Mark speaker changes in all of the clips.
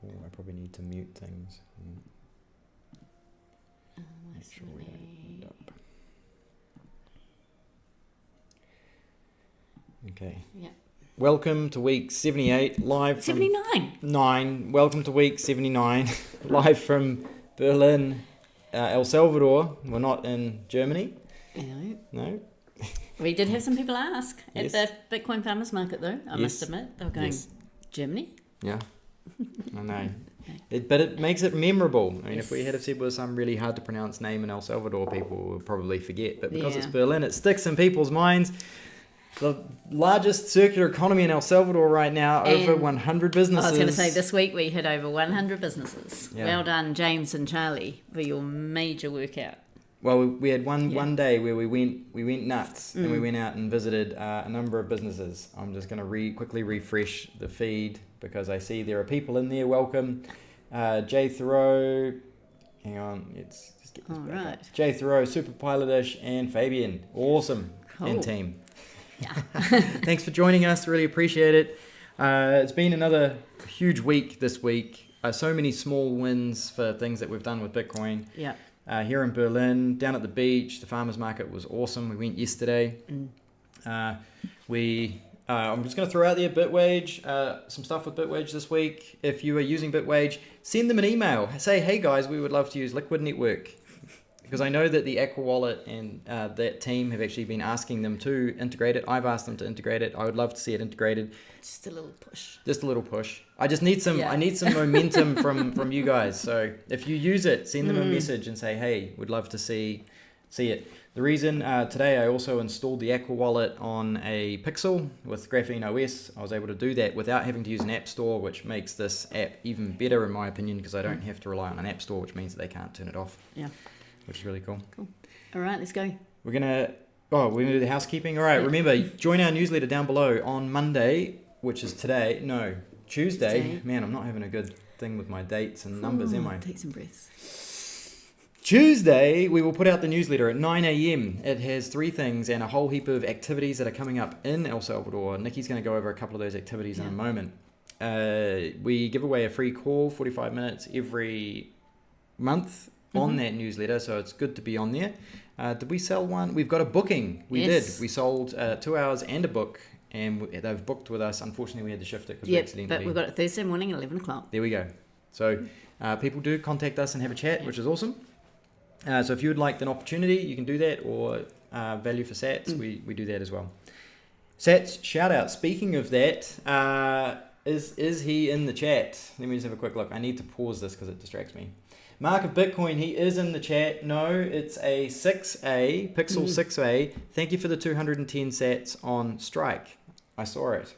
Speaker 1: Oh, I probably need to mute things. Make sure we have it up. Okay.
Speaker 2: Yeah.
Speaker 1: Welcome to week 78, live from
Speaker 2: 79.
Speaker 1: Welcome to week 79, live from Berlin, El Salvador. We're not in Germany. No.
Speaker 2: We did have some people ask
Speaker 1: Yes.
Speaker 2: at the Bitcoin Farmers Market, though. I must admit, they were going,
Speaker 1: Yes.
Speaker 2: Germany?
Speaker 1: Yeah, I know. But it makes it memorable. I mean,
Speaker 2: Yes.
Speaker 1: if we had said with some really hard to pronounce name in El Salvador, people would probably forget. But because it's
Speaker 2: Yeah.
Speaker 1: Berlin, it sticks in people's minds. The largest circular economy in El Salvador right now, over
Speaker 2: And
Speaker 1: 100 businesses.
Speaker 2: I was going to say, this week we hit over 100 businesses.
Speaker 1: Yeah.
Speaker 2: Well done, James and Charlie, for your major workout.
Speaker 1: Well, we had one day where we went nuts and we went out and visited a number of businesses. I'm just going to quickly refresh the feed because I see there are people in there. Welcome, Jay Thoreau. Hang on, let's just get this back up. Jay Thoreau, Super Pilotish, and Fabian. Awesome.
Speaker 2: Cool.
Speaker 1: And team.
Speaker 2: Yeah.
Speaker 1: Thanks for joining us. Really appreciate it. It's been another huge week this week. So many small wins for things that we've done with Bitcoin.
Speaker 2: Yeah.
Speaker 1: Here in Berlin, down at the beach, the farmers market was awesome. We went yesterday. I'm just going to throw out there Bitwage, some stuff with Bitwage this week. If you are using Bitwage, send them an email. Say, hey guys, we would love to use Liquid Network. Because I know that the Aqua Wallet and that team have actually been asking them to integrate it. I've asked them to integrate it. I would love to see it integrated.
Speaker 2: Just a little push.
Speaker 1: Just a little push. I just need some.
Speaker 2: Yeah.
Speaker 1: I need some momentum from you guys. So if you use it, send them a message and say, "Hey, would love to see it." The reason today I also installed the Aqua Wallet on a Pixel with Graphene OS. I was able to do that without having to use an app store, which makes this app even better in my opinion because I don't have to rely on an app store, which means that they can't turn it off.
Speaker 2: Yeah.
Speaker 1: Which is really cool.
Speaker 2: Cool. All right, let's go.
Speaker 1: We're gonna do the housekeeping. All right, remember, join our newsletter down below on Monday, which is today. No, Tuesday. Man, I'm not having a good thing with my dates and numbers, am I?
Speaker 2: Take some breaths.
Speaker 1: Tuesday, we will put out the newsletter at 9 a.m. It has 3 things and a whole heap of activities that are coming up in El Salvador. Nikki's going to go over a couple of those activities in a moment. We give away a free call, 45 minutes every month on that newsletter, so it's good to be on there. Did we sell one? We've got a booking. We did. We sold 2 hours and a book, and they've booked with us. Unfortunately, we had to shift it because we accidentally...
Speaker 2: but we've got it Thursday morning at 11 o'clock.
Speaker 1: There we go. So people do contact us and have a chat, which is awesome. So if you would like an opportunity, you can do that, or value for Sats, we do that as well. Sats, shout out. Speaking of that, is he in the chat? Let me just have a quick look. I need to pause this because it distracts me. Mark of Bitcoin, he is in the chat. No, it's a 6A, Pixel 6A. Thank you for the 210 sats on Strike. I saw it.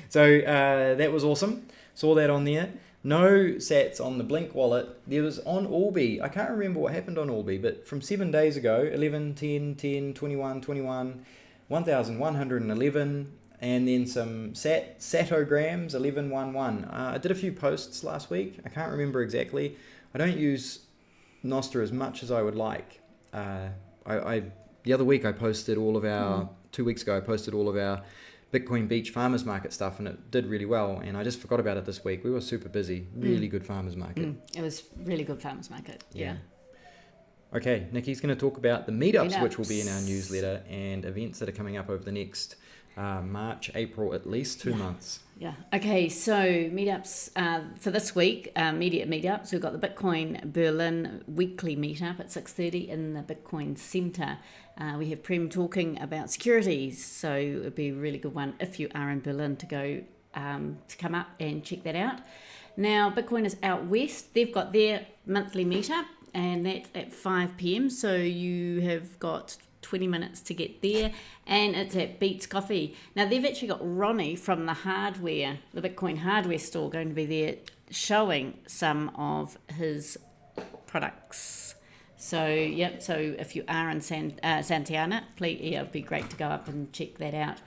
Speaker 1: So that was awesome. Saw that on there. No sats on the Blink wallet. There was on Albi. I can't remember what happened on Albi, but from 7 days ago, 11, 10, 10, 21, 21, 1,111, and then some satograms, 1111. I did a few posts last week. I can't remember exactly. I don't use Nostr as much as I would like. The other week I posted all of our, 2 weeks ago I posted all of our Bitcoin Beach farmers market stuff, and it did really well, and I just forgot about it this week. We were super busy. Really good farmers market.
Speaker 2: It was really good farmers market. Yeah.
Speaker 1: Okay, Nikki's going to talk about the meetups, which will be in our newsletter, and events that are coming up over the next March, April, at least 2 months.
Speaker 2: Yeah. Okay, so meetups for this week, immediate meetups. We've got the Bitcoin Berlin weekly meetup at 6:30 in the Bitcoin Centre. We have Prem talking about securities, so it would be a really good one if you are in Berlin to go to come up and check that out. Now, Bitcoin is out west. They've got their monthly meetup, and that's at 5 p.m. So you have got 20 minutes to get there, and it's at Beats Coffee. Now, they've actually got Ronnie from the Bitcoin hardware store, going to be there showing some of his products. So, so if you are in Santa Ana, please, it'd be great to go up and check that out.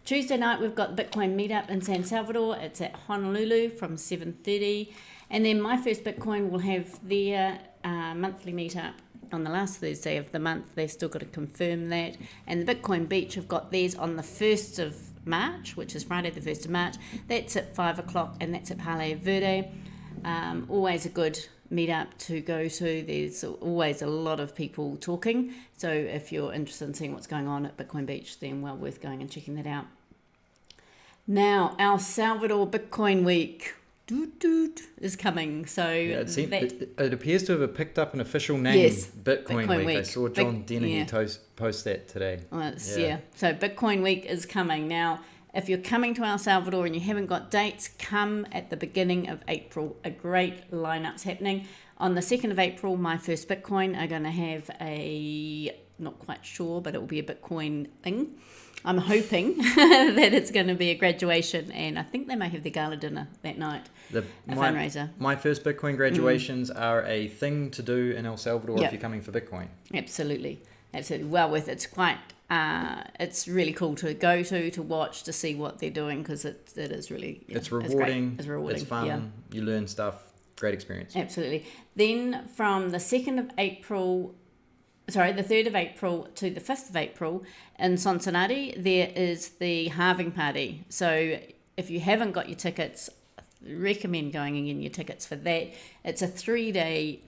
Speaker 2: Tuesday night, we've got the Bitcoin meetup in San Salvador. It's at Honolulu from 7:30. And then My First Bitcoin will have their monthly meetup on the last Thursday of the month. They've still got to confirm that. And the Bitcoin Beach have got theirs on the 1st of March, which is Friday the 1st of March. That's at 5 o'clock, and that's at Pale Verde. Always a good meetup to go to. There's always a lot of people talking. So if you're interested in seeing what's going on at Bitcoin Beach, then well worth going and checking that out. Now, El Salvador Bitcoin Week is coming. So
Speaker 1: it appears to have picked up an official name,
Speaker 2: yes,
Speaker 1: Bitcoin Week. I saw John Dennehy post that today.
Speaker 2: So Bitcoin Week is coming. Now, if you're coming to El Salvador and you haven't got dates, come at the beginning of April. A great lineup's happening. On the 2nd of April, My First Bitcoin are going to have not quite sure, but it will be a Bitcoin thing. I'm hoping that it's going to be a graduation, and I think they may have the gala dinner that night, fundraiser.
Speaker 1: My First Bitcoin graduations are a thing to do in El Salvador if you're coming for Bitcoin.
Speaker 2: Absolutely. Well worth it. It's quite, it's really cool to go to watch, to see what they're doing, because it is really,
Speaker 1: it's rewarding,
Speaker 2: it's rewarding,
Speaker 1: it's fun, you learn stuff, great experience.
Speaker 2: Absolutely. Then from the 3rd of April to the 5th of April in Cincinnati, there is the halving party. So if you haven't got your tickets, I recommend going and getting your tickets for that. It's a 3-day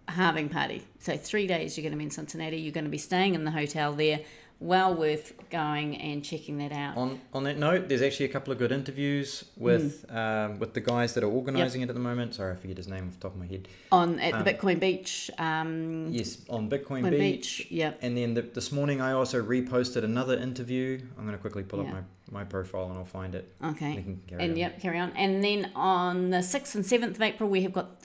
Speaker 2: halving party. So 3 days you're going to be in Cincinnati. You're going to be staying in the hotel there. Well worth going and checking that out.
Speaker 1: On that note, there's actually a couple of good interviews with the guys that are organising it at the moment. Sorry, I forget his name off the top of my head.
Speaker 2: At the Bitcoin Beach.
Speaker 1: Yes, on Bitcoin Beach.
Speaker 2: Yep.
Speaker 1: And then this morning I also reposted another interview. I'm going to quickly pull up my profile and I'll find it.
Speaker 2: Okay.
Speaker 1: We can
Speaker 2: carry on. And then on the 6th and 7th of April, we have got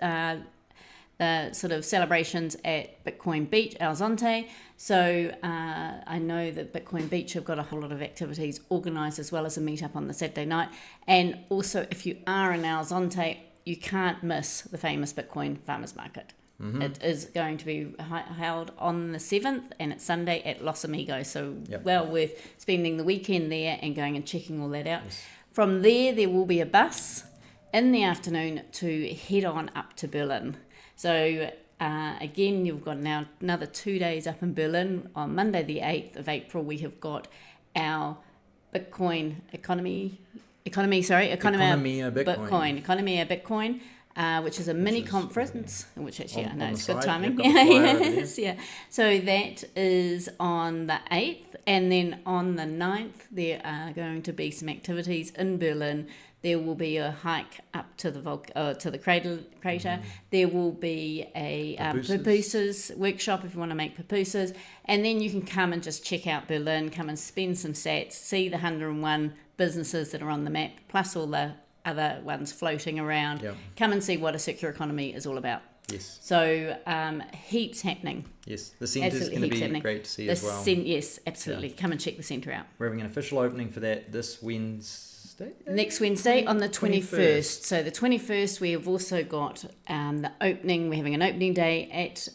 Speaker 2: the sort of celebrations at Bitcoin Beach, El Zonte. So I know that Bitcoin Beach have got a whole lot of activities organised, as well as a meetup on the Saturday night. And also, if you are in El Zonte, you can't miss the famous Bitcoin Farmers Market. Mm-hmm. It is going to be held on the 7th, and it's Sunday at Los Amigos. So well worth spending the weekend there and going and checking all that out. Yes. From there will be a bus in the afternoon to head on up to Berlin. So again, you've got now another 2 days up in Berlin. On Monday, the 8th of April, we have got our Bitcoin Economia Bitcoin, which is a mini conference, which actually, I know it's good timing. Yes. So that is on the 8th, and then on the 9th, there are going to be some activities in Berlin. There will be a hike up to the crater. Mm-hmm. There will be a pupusas workshop if you want to make pupusas. And then you can come and just check out Berlin, come and spend some sats, see the 101 businesses that are on the map, plus all the other ones floating around. Yep. Come and see what a circular economy is all about.
Speaker 1: Yes.
Speaker 2: So heaps happening.
Speaker 1: Yes, the centre is going to be great to see as well.
Speaker 2: Yes, absolutely. Yeah. Come and check the centre out.
Speaker 1: We're having an official opening for that this Wednesday.
Speaker 2: Next Wednesday on the 21st. So the 21st, we have also got the opening. We're having an opening day at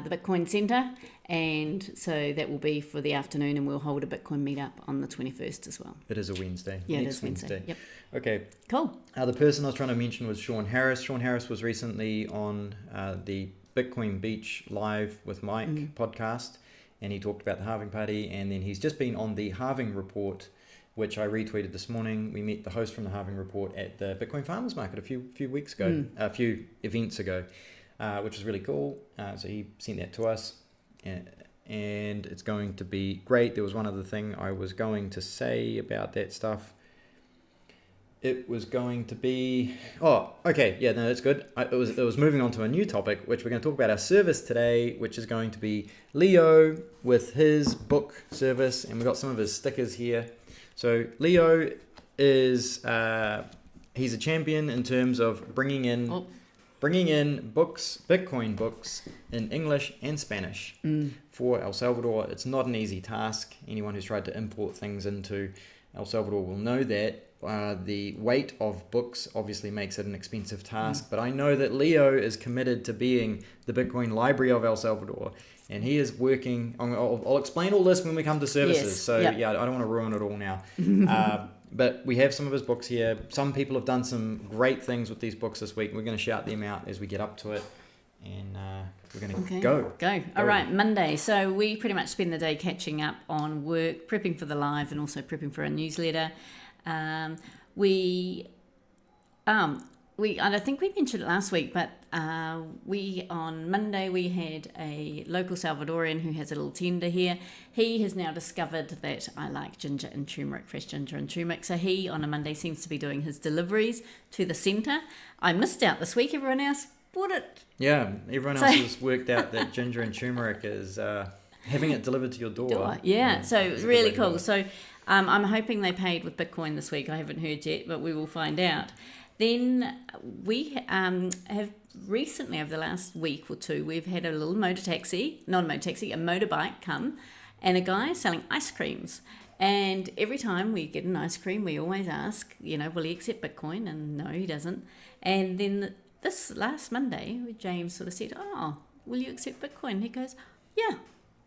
Speaker 2: the Bitcoin Centre, and so that will be for the afternoon, and we'll hold a Bitcoin meetup on the 21st as well.
Speaker 1: It is a Wednesday.
Speaker 2: Yeah, it is Wednesday. Yep.
Speaker 1: Okay.
Speaker 2: Cool.
Speaker 1: The person I was trying to mention was Sean Harris. Sean Harris was recently on the Bitcoin Beach Live with Mike podcast, and he talked about the halving party, and then he's just been on the halving report, which I retweeted this morning. We met the host from the halving report at the Bitcoin Farmers Market a few weeks ago, a few events ago, which was really cool. So he sent that to us, and it's going to be great. There was one other thing I was going to say about that stuff. It was going to be... Oh, okay. Yeah, no, that's good. It was moving on to a new topic, which we're going to talk about our service today, which is going to be Leo with his book service, and we've got some of his stickers here. So Leo is he's a champion in terms of bringing in books, Bitcoin books in English and Spanish for El Salvador. It's not an easy task. Anyone who's tried to import things into El Salvador will know that. The weight of books obviously makes it an expensive task, but I know that Leo is committed to being the Bitcoin Library of El Salvador, and he is working. I'll explain all this when we come to services. Yes. I don't want to ruin it all now. But we have some of his books here. Some people have done some great things with these books this week. We're going to shout them out as we get up to it. and we're going to
Speaker 2: Okay.
Speaker 1: go.
Speaker 2: All right, Monday. So we pretty much spend the day catching up on work, prepping for the live, and also prepping for our newsletter. I don't think we mentioned it last week, but on Monday we had a local Salvadorian who has a little tender here. He has now discovered that I like ginger and turmeric, fresh ginger and turmeric. So he on a Monday seems to be doing his deliveries to the centre. I missed out this week. Everyone else bought it.
Speaker 1: Yeah, everyone else has worked out that ginger and turmeric is having it delivered to your door.
Speaker 2: Yeah, so really cool. So I'm hoping they paid with Bitcoin this week. I haven't heard yet, but we will find out. Then we have recently, over the last week or two, we've had a little a motorbike come, and a guy selling ice creams. And every time we get an ice cream, we always ask, will he accept Bitcoin? And no, he doesn't. And then this last Monday, James sort of said, "Oh, will you accept Bitcoin?" He goes, "Yeah."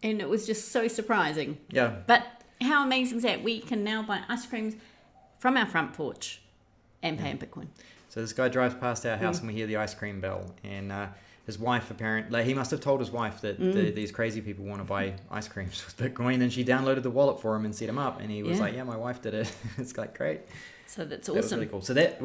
Speaker 2: And it was just so surprising.
Speaker 1: Yeah.
Speaker 2: But how amazing is that? We can now buy ice creams from our front porch and pay in Bitcoin.
Speaker 1: So this guy drives past our house and we hear the ice cream bell, and his wife apparently, he must have told his wife that these crazy people want to buy ice creams with Bitcoin, and she downloaded the wallet for him and set him up, and he was like, "Yeah, my wife did it." It's like great.
Speaker 2: So that's
Speaker 1: That was
Speaker 2: awesome.
Speaker 1: really cool. So that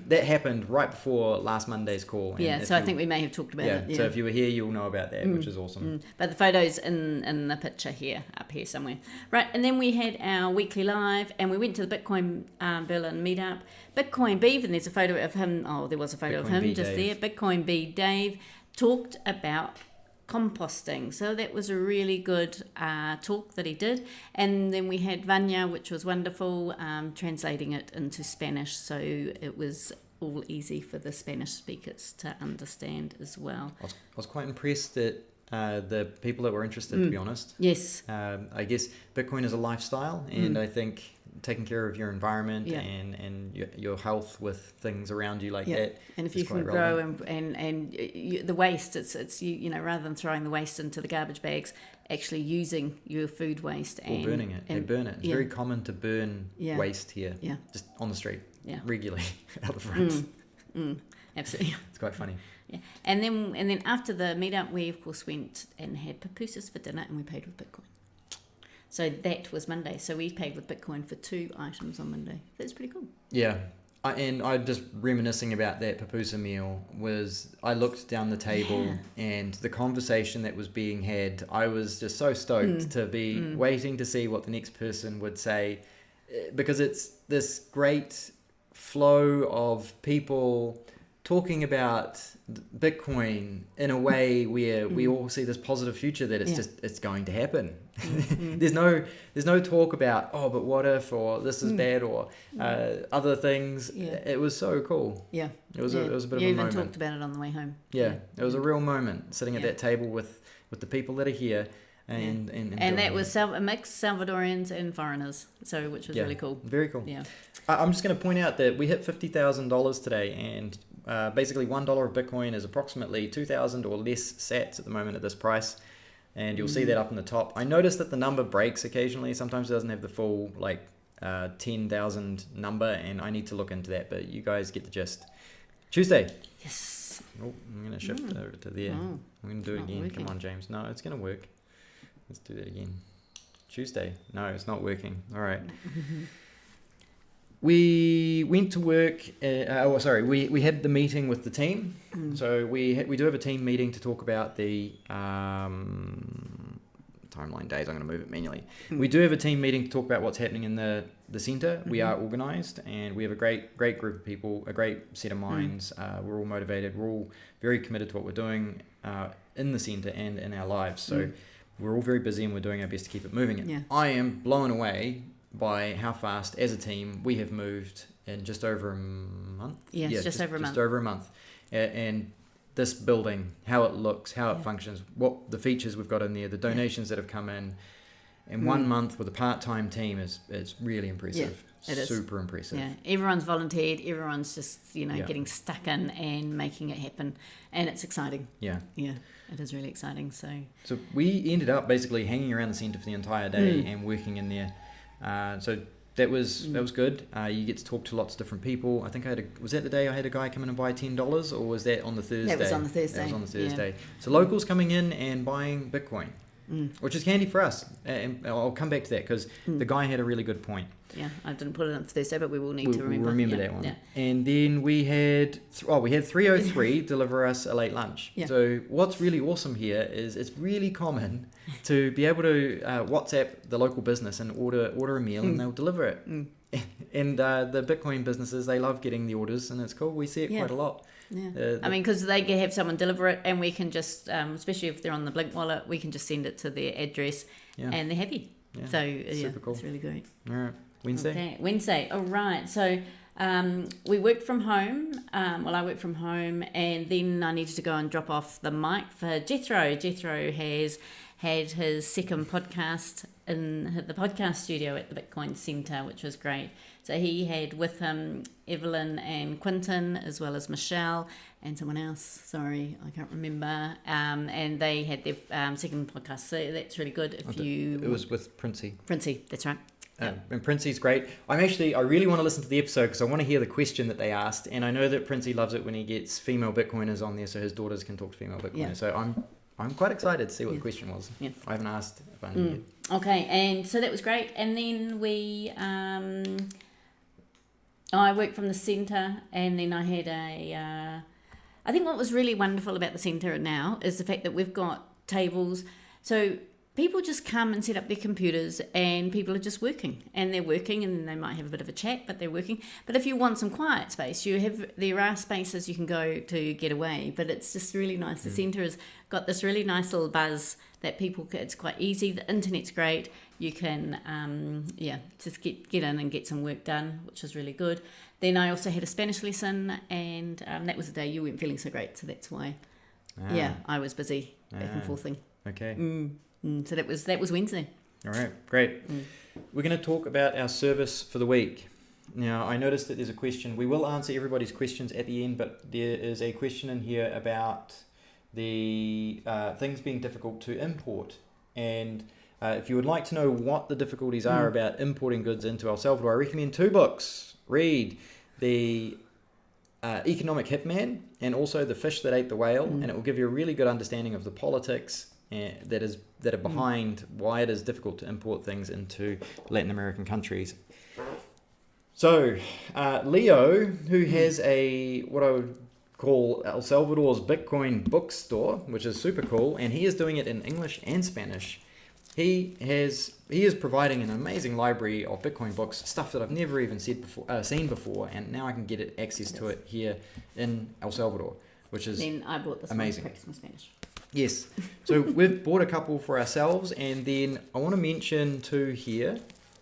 Speaker 1: that happened right before last Monday's call.
Speaker 2: And so I think we may have talked about it. Yeah.
Speaker 1: So if you were here, you'll know about that, which is awesome.
Speaker 2: But the photo's in the picture here, up here somewhere. Right, and then we had our weekly live, and we went to the Bitcoin Berlin Meetup. Bitcoin Beef, and there's a photo of him. Oh, there was a photo of him
Speaker 1: B
Speaker 2: just
Speaker 1: Dave.
Speaker 2: there. Bitcoin B Dave talked about composting. So that was a really good talk that he did. And then we had Vanya, which was wonderful, translating it into Spanish. So it was all easy for the Spanish speakers to understand as well.
Speaker 1: I was quite impressed that the people that were interested, to be honest.
Speaker 2: Yes.
Speaker 1: I guess Bitcoin is a lifestyle, and I think taking care of your environment and your health with things around you like that.
Speaker 2: And if you can grow and the waste, it's rather than throwing the waste into the garbage bags, actually using your food waste
Speaker 1: or burning it. They burn it. It's very common to burn waste here, just on the street, regularly out the front.
Speaker 2: Absolutely.
Speaker 1: It's quite funny.
Speaker 2: Yeah, and then after the meetup, we of course went and had pupusas for dinner, and we paid with Bitcoin. So that was Monday. So we paid with Bitcoin for 2 items on Monday. That's pretty cool.
Speaker 1: Yeah. And I just reminiscing about that pupusa meal was I looked down the table and the conversation that was being had, I was just so stoked to be waiting to see what the next person would say, because it's this great flow of people talking about Bitcoin in a way where we all see this positive future that it's going to happen. There's no talk about, oh, but what if, or this is bad, or other things. It was so cool.
Speaker 2: Yeah,
Speaker 1: it was a bit of a moment.
Speaker 2: You even talked about it on the way home.
Speaker 1: Yeah, it was a real moment sitting at that table with the people that are here. And
Speaker 2: that was a mix Salvadorians and foreigners, so which was really cool.
Speaker 1: Very cool.
Speaker 2: Yeah,
Speaker 1: I'm just going to point out that we hit $50,000 today, and basically $1 of Bitcoin is approximately 2,000 or less sats at the moment at this price, and you'll see that up in the top. I noticed that the number breaks occasionally. Sometimes it doesn't have the full 10,000 number, and I need to look into that. But you guys get the gist. Tuesday.
Speaker 2: Yes.
Speaker 1: Oh, I'm going to shift over to there.
Speaker 2: Oh,
Speaker 1: I'm going to do it again.
Speaker 2: working.
Speaker 1: Come on, James. No, it's going to work. Let's do that again. Tuesday. No, it's not working. All right. We went to work. We had the meeting with the team. So we do have a team meeting to talk about the timeline days. I'm going to move it manually. We do have a team meeting to talk about what's happening in the centre. We are organised, and we have a great group of people, a great set of minds. We're all motivated. We're all very committed to what we're doing in the centre and in our lives. So we're all very busy, and we're doing our best to keep it moving.
Speaker 2: Yeah.
Speaker 1: I am blown away by how fast, as a team, we have moved in just over a month.
Speaker 2: Yes, just over a month.
Speaker 1: Just over a month. And this building, how it looks, how it functions, what the features we've got in there, the donations that have come in 1 month with a part-time team is really impressive.
Speaker 2: It is.
Speaker 1: Super impressive.
Speaker 2: Yeah, everyone's volunteered. Everyone's just getting stuck in and making it happen, and it's exciting.
Speaker 1: Yeah.
Speaker 2: Yeah, it is really exciting. So
Speaker 1: we ended up basically hanging around the centre for the entire day and working in there. So that was good. You get to talk to lots of different people. I think was that the day I had a guy come in and buy $10, or was that on the Thursday?
Speaker 2: That was on the Thursday.
Speaker 1: That was on the Thursday.
Speaker 2: Yeah.
Speaker 1: So locals coming in and buying Bitcoin, which is handy for us. And I'll come back to that because the guy had a really good point.
Speaker 2: Yeah, I didn't put it on Thursday, but we will need to remember.
Speaker 1: We'll remember that one. Yeah. And then we had 303 deliver us a late lunch. Yeah. So what's really awesome here is it's really common to be able to WhatsApp the local business and order a meal and they'll deliver it. And the Bitcoin businesses, they love getting the orders and it's cool. We see it quite a lot.
Speaker 2: Yeah. I mean, because they can have someone deliver it and we can just, especially if they're on the Blink wallet, we can just send it to their address and they're happy. Yeah. So super cool. It's really great.
Speaker 1: All right. Wednesday.
Speaker 2: Okay. Wednesday. All right. So we worked from home. I worked from home, and then I needed to go and drop off the mic for Jethro. Jethro has had his second podcast in the podcast studio at the Bitcoin Centre, which was great. So he had with him Evelyn and Quinton, as well as Michelle and someone else. Sorry, I can't remember. And they had their second podcast. So that's really good.
Speaker 1: It was with Princey.
Speaker 2: Princey, that's right.
Speaker 1: And Princey's great. I really want to listen to the episode because I want to hear the question that they asked. And I know that Princey loves it when he gets female Bitcoiners on there so his daughters can talk to female Bitcoiners. Yeah. So I'm quite excited to see what the question was. Yeah. I haven't asked if I knew yet.
Speaker 2: Okay, and so that was great. And then we... I worked from the centre, and then I had I think what was really wonderful about the centre now is the fact that we've got tables. So people just come and set up their computers and people are just working. And they're working and they might have a bit of a chat, but they're working. But if you want some quiet space, there are spaces you can go to get away. But it's just really nice. The centre has got this really nice little buzz that it's quite easy. The internet's great. You can, just get in and get some work done, which is really good. Then I also had a Spanish lesson, and that was the day you weren't feeling so great, so that's why. I was busy back and forthing.
Speaker 1: Okay.
Speaker 2: So that was Wednesday.
Speaker 1: All right, great. We're going to talk about our service for the week. Now, I noticed that there's a question. We will answer everybody's questions at the end, but there is a question in here about the things being difficult to import. And if you would like to know what the difficulties are about importing goods into El Salvador, I recommend 2 books. Read the Economic Hitman and also The Fish That Ate the Whale, and it will give you a really good understanding of the politics that are behind why it is difficult to import things into Latin American countries. So, Leo, who has what I would call El Salvador's Bitcoin bookstore, which is super cool, and he is doing it in English and Spanish. He is providing an amazing library of Bitcoin books, stuff that I've never even seen before, and now I can get access to it here in El Salvador, which is amazing. Then I bought this one to practice my Spanish. Yes, so we've bought a couple for ourselves, and then I want to mention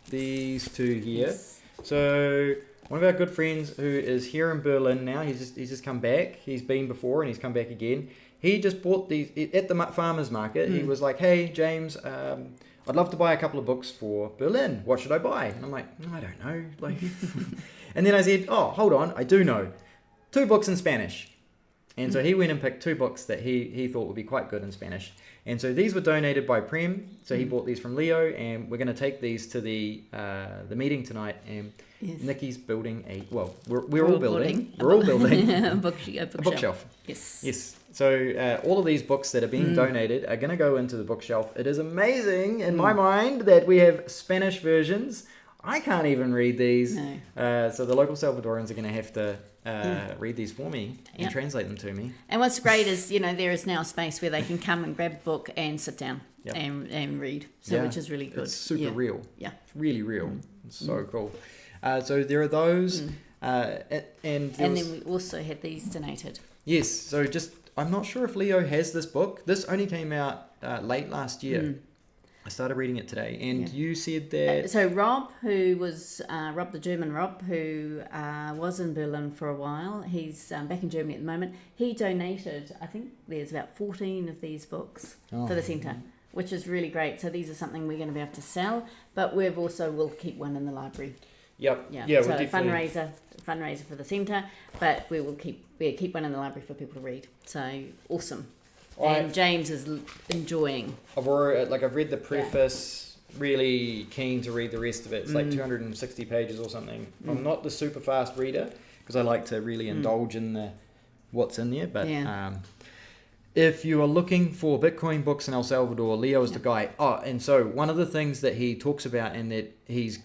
Speaker 1: these two here. Yes. So one of our good friends who is here in Berlin now, he's just come back. He's been before and he's come back again. He just bought these at the farmer's market. He was like, hey, James, I'd love to buy a couple of books for Berlin. What should I buy? And I'm like, I don't know. And then I said, oh, hold on, I do know. 2 books in Spanish. And so he went and picked 2 books that he thought would be quite good in Spanish. And so these were donated by Prem. So he bought these from Leo, and we're going to take these to the meeting tonight. And Nikki's building we're all building a bookshelf. Yes. So all of these books that are being donated are going to go into the bookshelf. It is amazing in my mind that we have Spanish versions. I can't even read these. No. So the local Salvadorans are going to have to read these for me and translate them to me. And
Speaker 2: what's great is, there is now a space where they can come and grab a book and sit down and read, which is really good.
Speaker 1: It's super real.
Speaker 2: Yeah.
Speaker 1: It's really real. It's so cool. So there are those. And then
Speaker 2: we also had these donated.
Speaker 1: Yes. So I'm not sure if Leo has this book. This only came out late last year. I started reading it today, and you said that...
Speaker 2: So Rob, who was... Rob, the German Rob, who was in Berlin for a while, he's back in Germany at the moment, he donated, I think there's about 14 of these books for the centre, which is really great. So these are something we're going to be able to sell, but we'll keep one in the library.
Speaker 1: Yep.
Speaker 2: Yeah.
Speaker 1: So
Speaker 2: we'll fundraiser for the centre, but we'll keep one in the library for people to read. So awesome. And James is enjoying.
Speaker 1: I've read the preface really keen to read the rest of it. It's like 260 pages or something. I'm not the super fast reader because I like to really indulge in what's in there. But if you are looking for Bitcoin books in El Salvador, Leo is the guy. Oh, and so one of the things that he talks about and that he's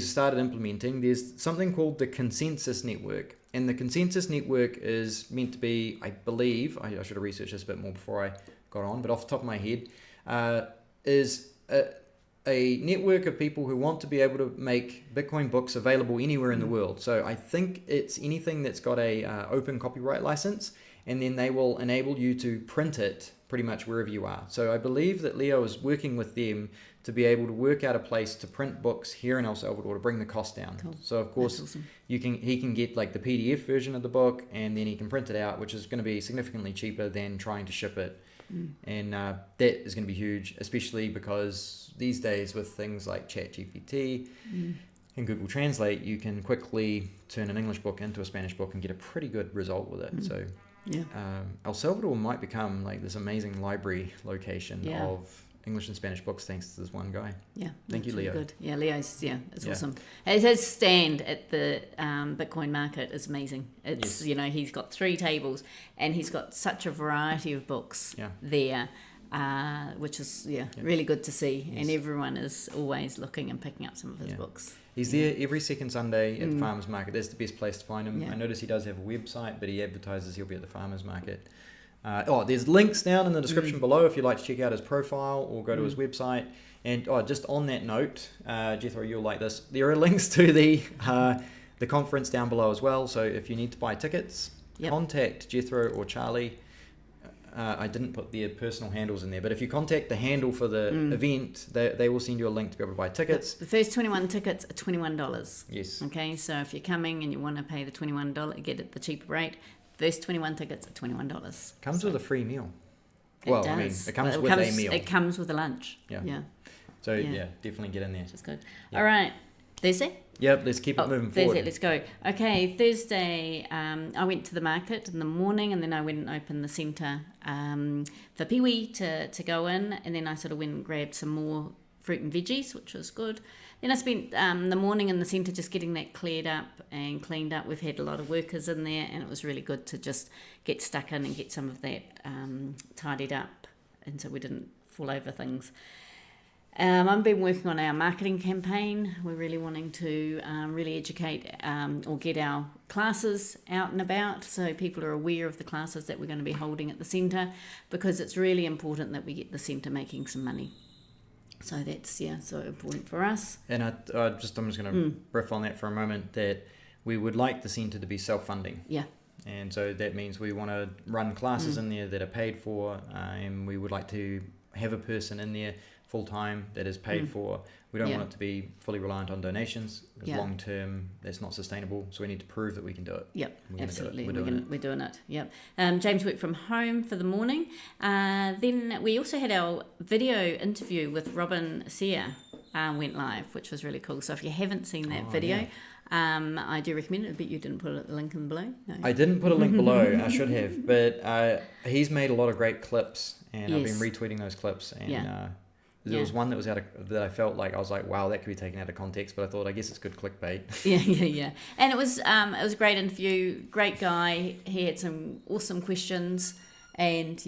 Speaker 1: started implementing, there's something called the Consensus Network. And the Consensus Network is meant to be, I believe, I should have researched this a bit more before I got on, but off the top of my head, is a network of people who want to be able to make Bitcoin books available anywhere in the world. So I think it's anything that's got a open copyright license, and then they will enable you to print it pretty much wherever you are. So I believe that Leo is working with them to be able to work out a place to print books here in El Salvador to bring the cost down.
Speaker 2: Cool.
Speaker 1: So of course
Speaker 2: awesome.
Speaker 1: he can get like the PDF version of the book, and then he can print it out, which is going to be significantly cheaper than trying to ship it. And that is going to be huge, especially because these days with things like ChatGPT and Google Translate, you can quickly turn an English book into a Spanish book and get a pretty good result with it. So El Salvador might become like this amazing library location of English and Spanish books thanks to this one guy. Yeah. Thank you, Leo.
Speaker 2: Good. Yeah, Leo's, it's awesome. His stand at the Bitcoin market is amazing. It's, he's got 3 tables and he's got such a variety of books there, which is, really good to see. And everyone is always looking and picking up some of his books.
Speaker 1: He's there every second Sunday at the farmer's market. That's the best place to find him. I notice he does have a website, but he advertises he'll be at the farmer's market. There's links down in the description below if you'd like to check out his profile or go to his website. And just on that note, Jethro, you'll like this. There are links to the conference down below as well. So if you need to buy tickets, contact Jethro or Charlie. I didn't put their personal handles in there, but if you contact the handle for the event, they will send you a link to be able to buy tickets.
Speaker 2: The first 21 tickets are $21.
Speaker 1: Yes.
Speaker 2: Okay, so if you're coming and you want to pay the $21, get it the cheaper rate. First 21 tickets are $21.
Speaker 1: Comes with a free meal.
Speaker 2: It does.
Speaker 1: It comes with a meal.
Speaker 2: It comes with a lunch. Yeah.
Speaker 1: So definitely get in there.
Speaker 2: Which is good. All right. Thursday?
Speaker 1: Yep, let's keep it moving forward.
Speaker 2: Thursday, let's go. Okay, Thursday, I went to the market in the morning, and then I went and opened the centre for Peewee to go in, and then I sort of went and grabbed some more fruit and veggies, which was good. Then I spent the morning in the centre just getting that cleared up and cleaned up. We've had a lot of workers in there, and it was really good to just get stuck in and get some of that tidied up, and so we didn't fall over things. I've been working on our marketing campaign. We're really wanting to really educate or get our classes out and about so people are aware of the classes that we're going to be holding at the centre, because it's really important that we get the centre making some money. So that's so important for us. And
Speaker 1: I'm just going to riff on that for a moment, that we would like the centre to be self-funding.
Speaker 2: Yeah.
Speaker 1: And so that means we want to run classes in there that are paid for, and we would like to have a person in there full-time that is paid for. We don't want it to be fully reliant on donations, because long-term that's not sustainable, so we need to prove that we can do it.
Speaker 2: Yep, absolutely. We're doing it. Yep. James worked from home for the morning. Then we also had our video interview with Robin Sear went live, which was really cool. So if you haven't seen that video, I do recommend it. But you didn't put a link in below. No.
Speaker 1: I didn't put a link below. I should have. But he's made a lot of great clips, and I've been retweeting those clips. And there was one that was that I felt like I was like, wow, that could be taken out of context. But I thought, I guess it's good clickbait.
Speaker 2: Yeah. And it was a great interview. Great guy. He had some awesome questions. And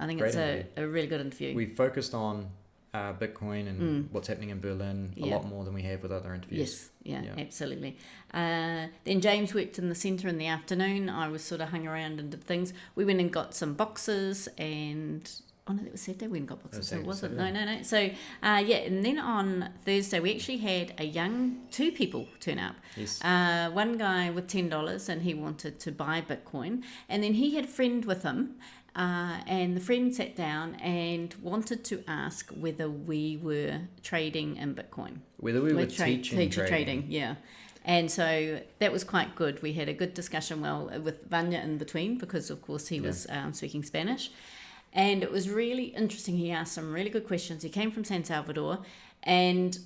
Speaker 2: I think it's a really good interview.
Speaker 1: We focused on Bitcoin and what's happening in Berlin a lot more than we have with other interviews.
Speaker 2: Yes, absolutely. Then James worked in the centre in the afternoon. I was sort of hung around and did things. We went and got some boxes and... Oh no, that was Saturday. We got boxes, so it wasn't. No. So and then on Thursday we actually had two people turn up.
Speaker 1: Yes.
Speaker 2: One guy with $10 and he wanted to buy Bitcoin, and then he had a friend with him, and the friend sat down and wanted to ask whether we were trading in Bitcoin.
Speaker 1: Whether we were teaching trading.
Speaker 2: Yeah. And so that was quite good. We had a good discussion, with Vanya in between, because of course he was speaking Spanish. And it was really interesting. He asked some really good questions. He came from San Salvador, and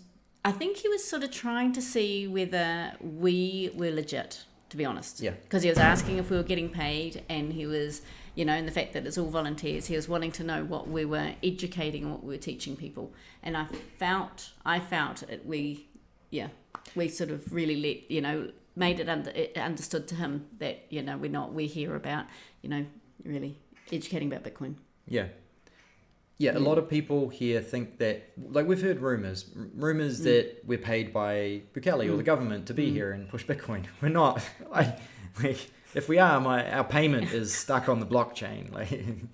Speaker 2: I think he was sort of trying to see whether we were legit, to be honest.
Speaker 1: Yeah.
Speaker 2: Because he was asking if we were getting paid, and he was and the fact that it's all volunteers. He was wanting to know what we were educating and what we were teaching people. And I felt we sort of really made it understood to him that, we're here about, really educating about Bitcoin.
Speaker 1: Yeah, a lot of people here think that, like, we've heard rumours that we're paid by Bukele or the government to be here and push Bitcoin. We're not. If we are, our payment is stuck on the blockchain.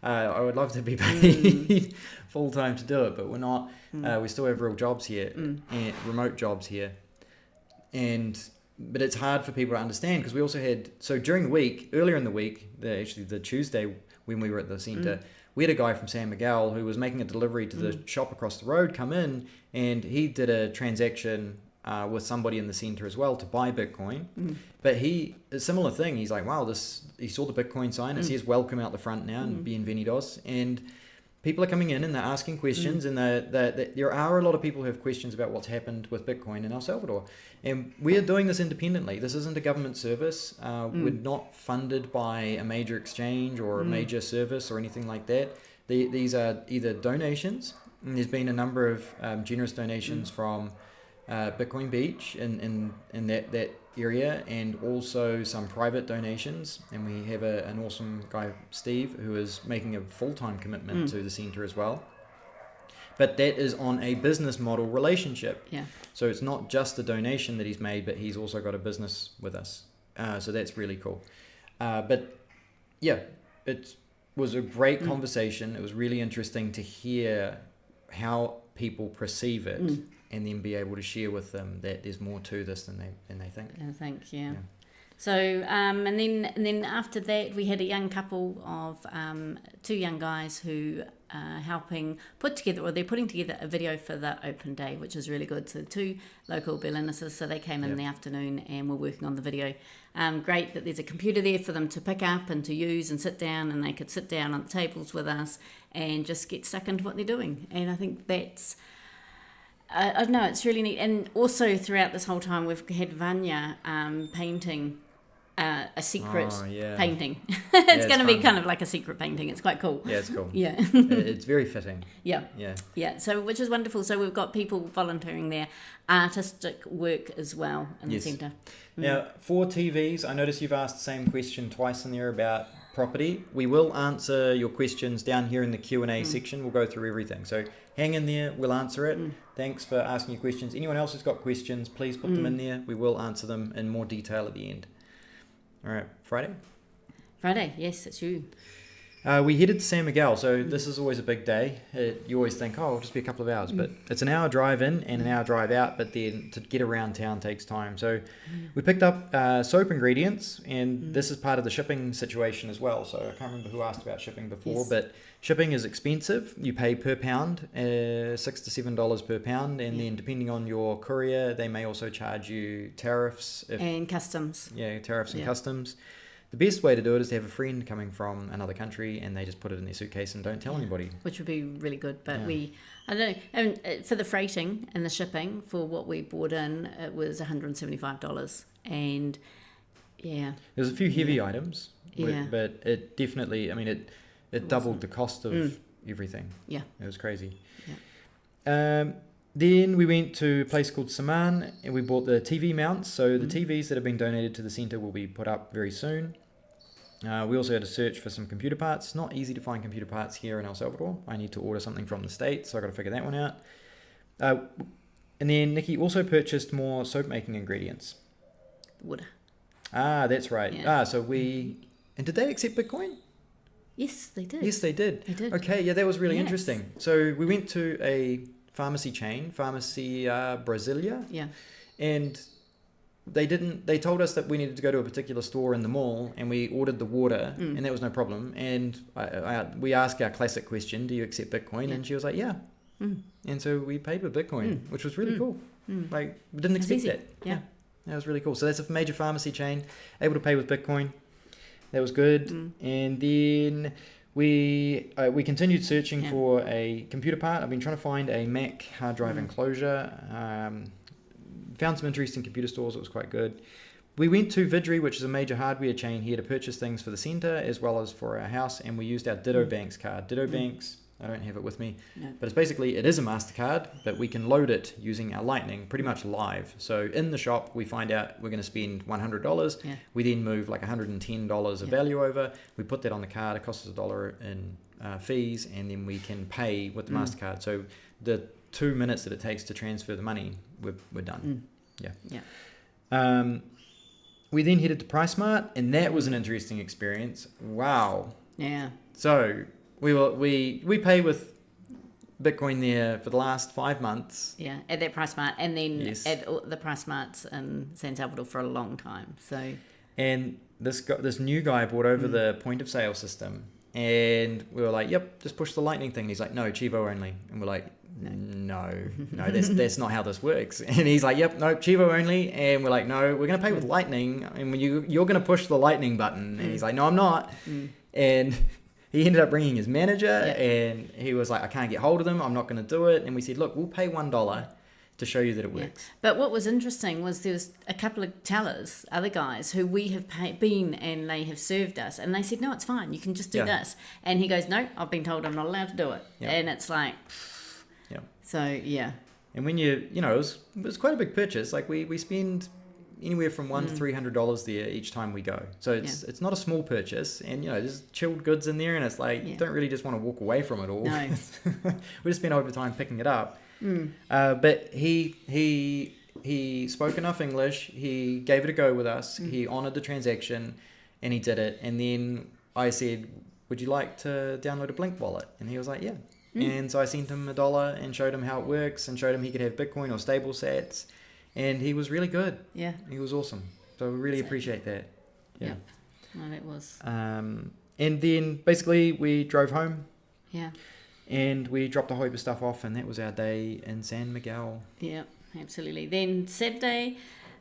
Speaker 1: I would love to be paid full time to do it, but we're not. We still have real jobs here, and remote jobs here, but it's hard for people to understand because we also had, so during the week, earlier in the week, the Tuesday when we were at the centre, we had a guy from San Miguel who was making a delivery to the shop across the road come in, and he did a transaction with somebody in the centre as well to buy Bitcoin. But a similar thing, he's like, wow, he saw the Bitcoin sign, it says welcome out the front now and bienvenidos, and people are coming in and they're asking questions, and there are a lot of people who have questions about what's happened with Bitcoin in El Salvador. And we're doing this independently. This isn't a government service. We're not funded by a major exchange or a major service or anything like that. These are either donations, and there's been a number of generous donations from Bitcoin Beach in that area, and also some private donations. And we have an awesome guy, Steve, who is making a full-time commitment to the centre as well. But that is on a business model relationship.
Speaker 2: Yeah.
Speaker 1: So it's not just the donation that he's made, but he's also got a business with us. So that's really cool. But yeah, it was a great conversation. It was really interesting to hear how people perceive it, and then be able to share with them that there's more to this than they think.
Speaker 2: I think, yeah. So and then after that, we had a young couple of two young guys who are helping they're putting together a video for the open day, which is really good. So two local Berliners, so they came in the afternoon and were working on the video. Great that there's a computer there for them to pick up and to use and sit down, and they could sit down on the tables with us and just get stuck into what they're doing. And I think that's, I don't know, it's really neat. And also throughout this whole time, we've had Vanya painting a secret painting. It's going to be kind of like a secret painting. It's quite cool.
Speaker 1: Yeah, it's cool.
Speaker 2: Yeah.
Speaker 1: It's very fitting.
Speaker 2: Yeah. So, which is wonderful. So we've got people volunteering their artistic work as well in the centre.
Speaker 1: Now, for TVs, I notice you've asked the same question twice in there about property. We will answer your questions down here in the Q&A section. We'll go through everything. So hang in there. We'll answer it. Thanks for asking your questions. Anyone else who's got questions, please put them in there. We will answer them in more detail at the end. All right, Friday,
Speaker 2: yes, it's you.
Speaker 1: We headed to San Miguel, so this is always a big day. You always think, it'll just be a couple of hours, but it's an hour drive in and an hour drive out, but then to get around town takes time. So we picked up soap ingredients, and this is part of the shipping situation as well. So I can't remember who asked about shipping before, but shipping is expensive. You pay per pound, $6 to $7 per pound, and then depending on your courier, they may also charge you tariffs.
Speaker 2: And customs.
Speaker 1: Yeah, tariffs and customs. The best way to do it is to have a friend coming from another country and they just put it in their suitcase and don't tell anybody. Which
Speaker 2: would be really good. But I don't know, and for the freighting and the shipping, for what we bought in, it was $175. And
Speaker 1: there's a few heavy items, but it definitely, it doubled the cost of everything. Yeah. It was crazy. Yeah. Then we went to a place called Saman and we bought the TV mounts. So the TVs that have been donated to the centre will be put up very soon. We also had to search for some computer parts. It's not easy to find computer parts here in El Salvador. I need to order something from the States, so I got to figure that one out. And then Nikki also purchased more soap making ingredients.
Speaker 2: Wood.
Speaker 1: That's right.
Speaker 2: Yeah.
Speaker 1: And did they accept Bitcoin?
Speaker 2: Yes, they did.
Speaker 1: Yes, they did.
Speaker 2: They did.
Speaker 1: Okay, yeah, that was really interesting. So we went to a pharmacy chain, Pharmacy Brasilia. Yeah. And they told us that we needed to go to a particular store in the mall, and we ordered the water, and that was no problem. And we asked our classic question, do you accept Bitcoin? And she was like, yeah. And so we paid with Bitcoin, which was really cool. Like, we didn't expect that. Yeah. That was really cool. So that's a major pharmacy chain, able to pay with Bitcoin. That was good. And then we continued searching for a computer part. I've been trying to find a Mac hard drive enclosure. Found some interesting computer stores. It was quite good. we went to Vidri, which is a major hardware chain here, to purchase things for the centre as well as for our house, and we used our Ditto Banks card. Ditto Banks, I don't have it with me, but it is a MasterCard, but we can load it using our Lightning pretty much live. So in the shop, we find out we're going to spend $100.
Speaker 2: Yeah.
Speaker 1: We then move like $110 of value over. We put that on the card. It costs us $1 in fees, and then we can pay with the MasterCard. So the 2 minutes that it takes to transfer the money, we're done. Yeah. We then headed to PriceSmart, and that was an interesting experience. Wow.
Speaker 2: Yeah.
Speaker 1: So we pay with Bitcoin there for the last 5 months.
Speaker 2: Yeah, at that PriceSmart, and then at the PriceSmarts in San Salvador for a long time. So. And
Speaker 1: this new guy brought over the point of sale system, and we were like, "Yep, just push the Lightning thing." And he's like, "No, Chivo only," and we're like, No, that's not how this works. And he's like, "Yep, no, Chivo only." And we're like, "No, we're going to pay with Lightning, and when you're going to push the Lightning button." And he's like, "No, I'm not." And he ended up bringing his manager, and he was like, "I can't get hold of them. I'm not going to do it." And we said, "Look, we'll pay $1 to show you that it works."
Speaker 2: Yeah. But what was interesting was there was a couple of tellers, other guys, who we have been and they have served us, and they said, "No, it's fine. You can just do this." And he goes, "No, I've been told I'm not allowed to do it." And it's like... So, yeah.
Speaker 1: And when it was quite a big purchase. Like we spend anywhere from $100 to $300 there each time we go. So it's not a small purchase, and there's chilled goods in there, and it's like you don't really just want to walk away from it all.
Speaker 2: No.
Speaker 1: We just spent over time picking it up. But he spoke enough English. He gave it a go with us. He honoured the transaction, and he did it. And then I said, "Would you like to download a Blink wallet?" And he was like, "Yeah." And so I sent him $1 and showed him how it works, and showed him he could have Bitcoin or stable sats, and he was really good. Yeah, he was awesome. So we really appreciate that. Yeah.
Speaker 2: Yep. Well, that was.
Speaker 1: And then basically we drove home.
Speaker 2: Yeah.
Speaker 1: And we dropped a whole heap of stuff off, and that was our day in San Miguel.
Speaker 2: Yeah, absolutely. Then Saturday,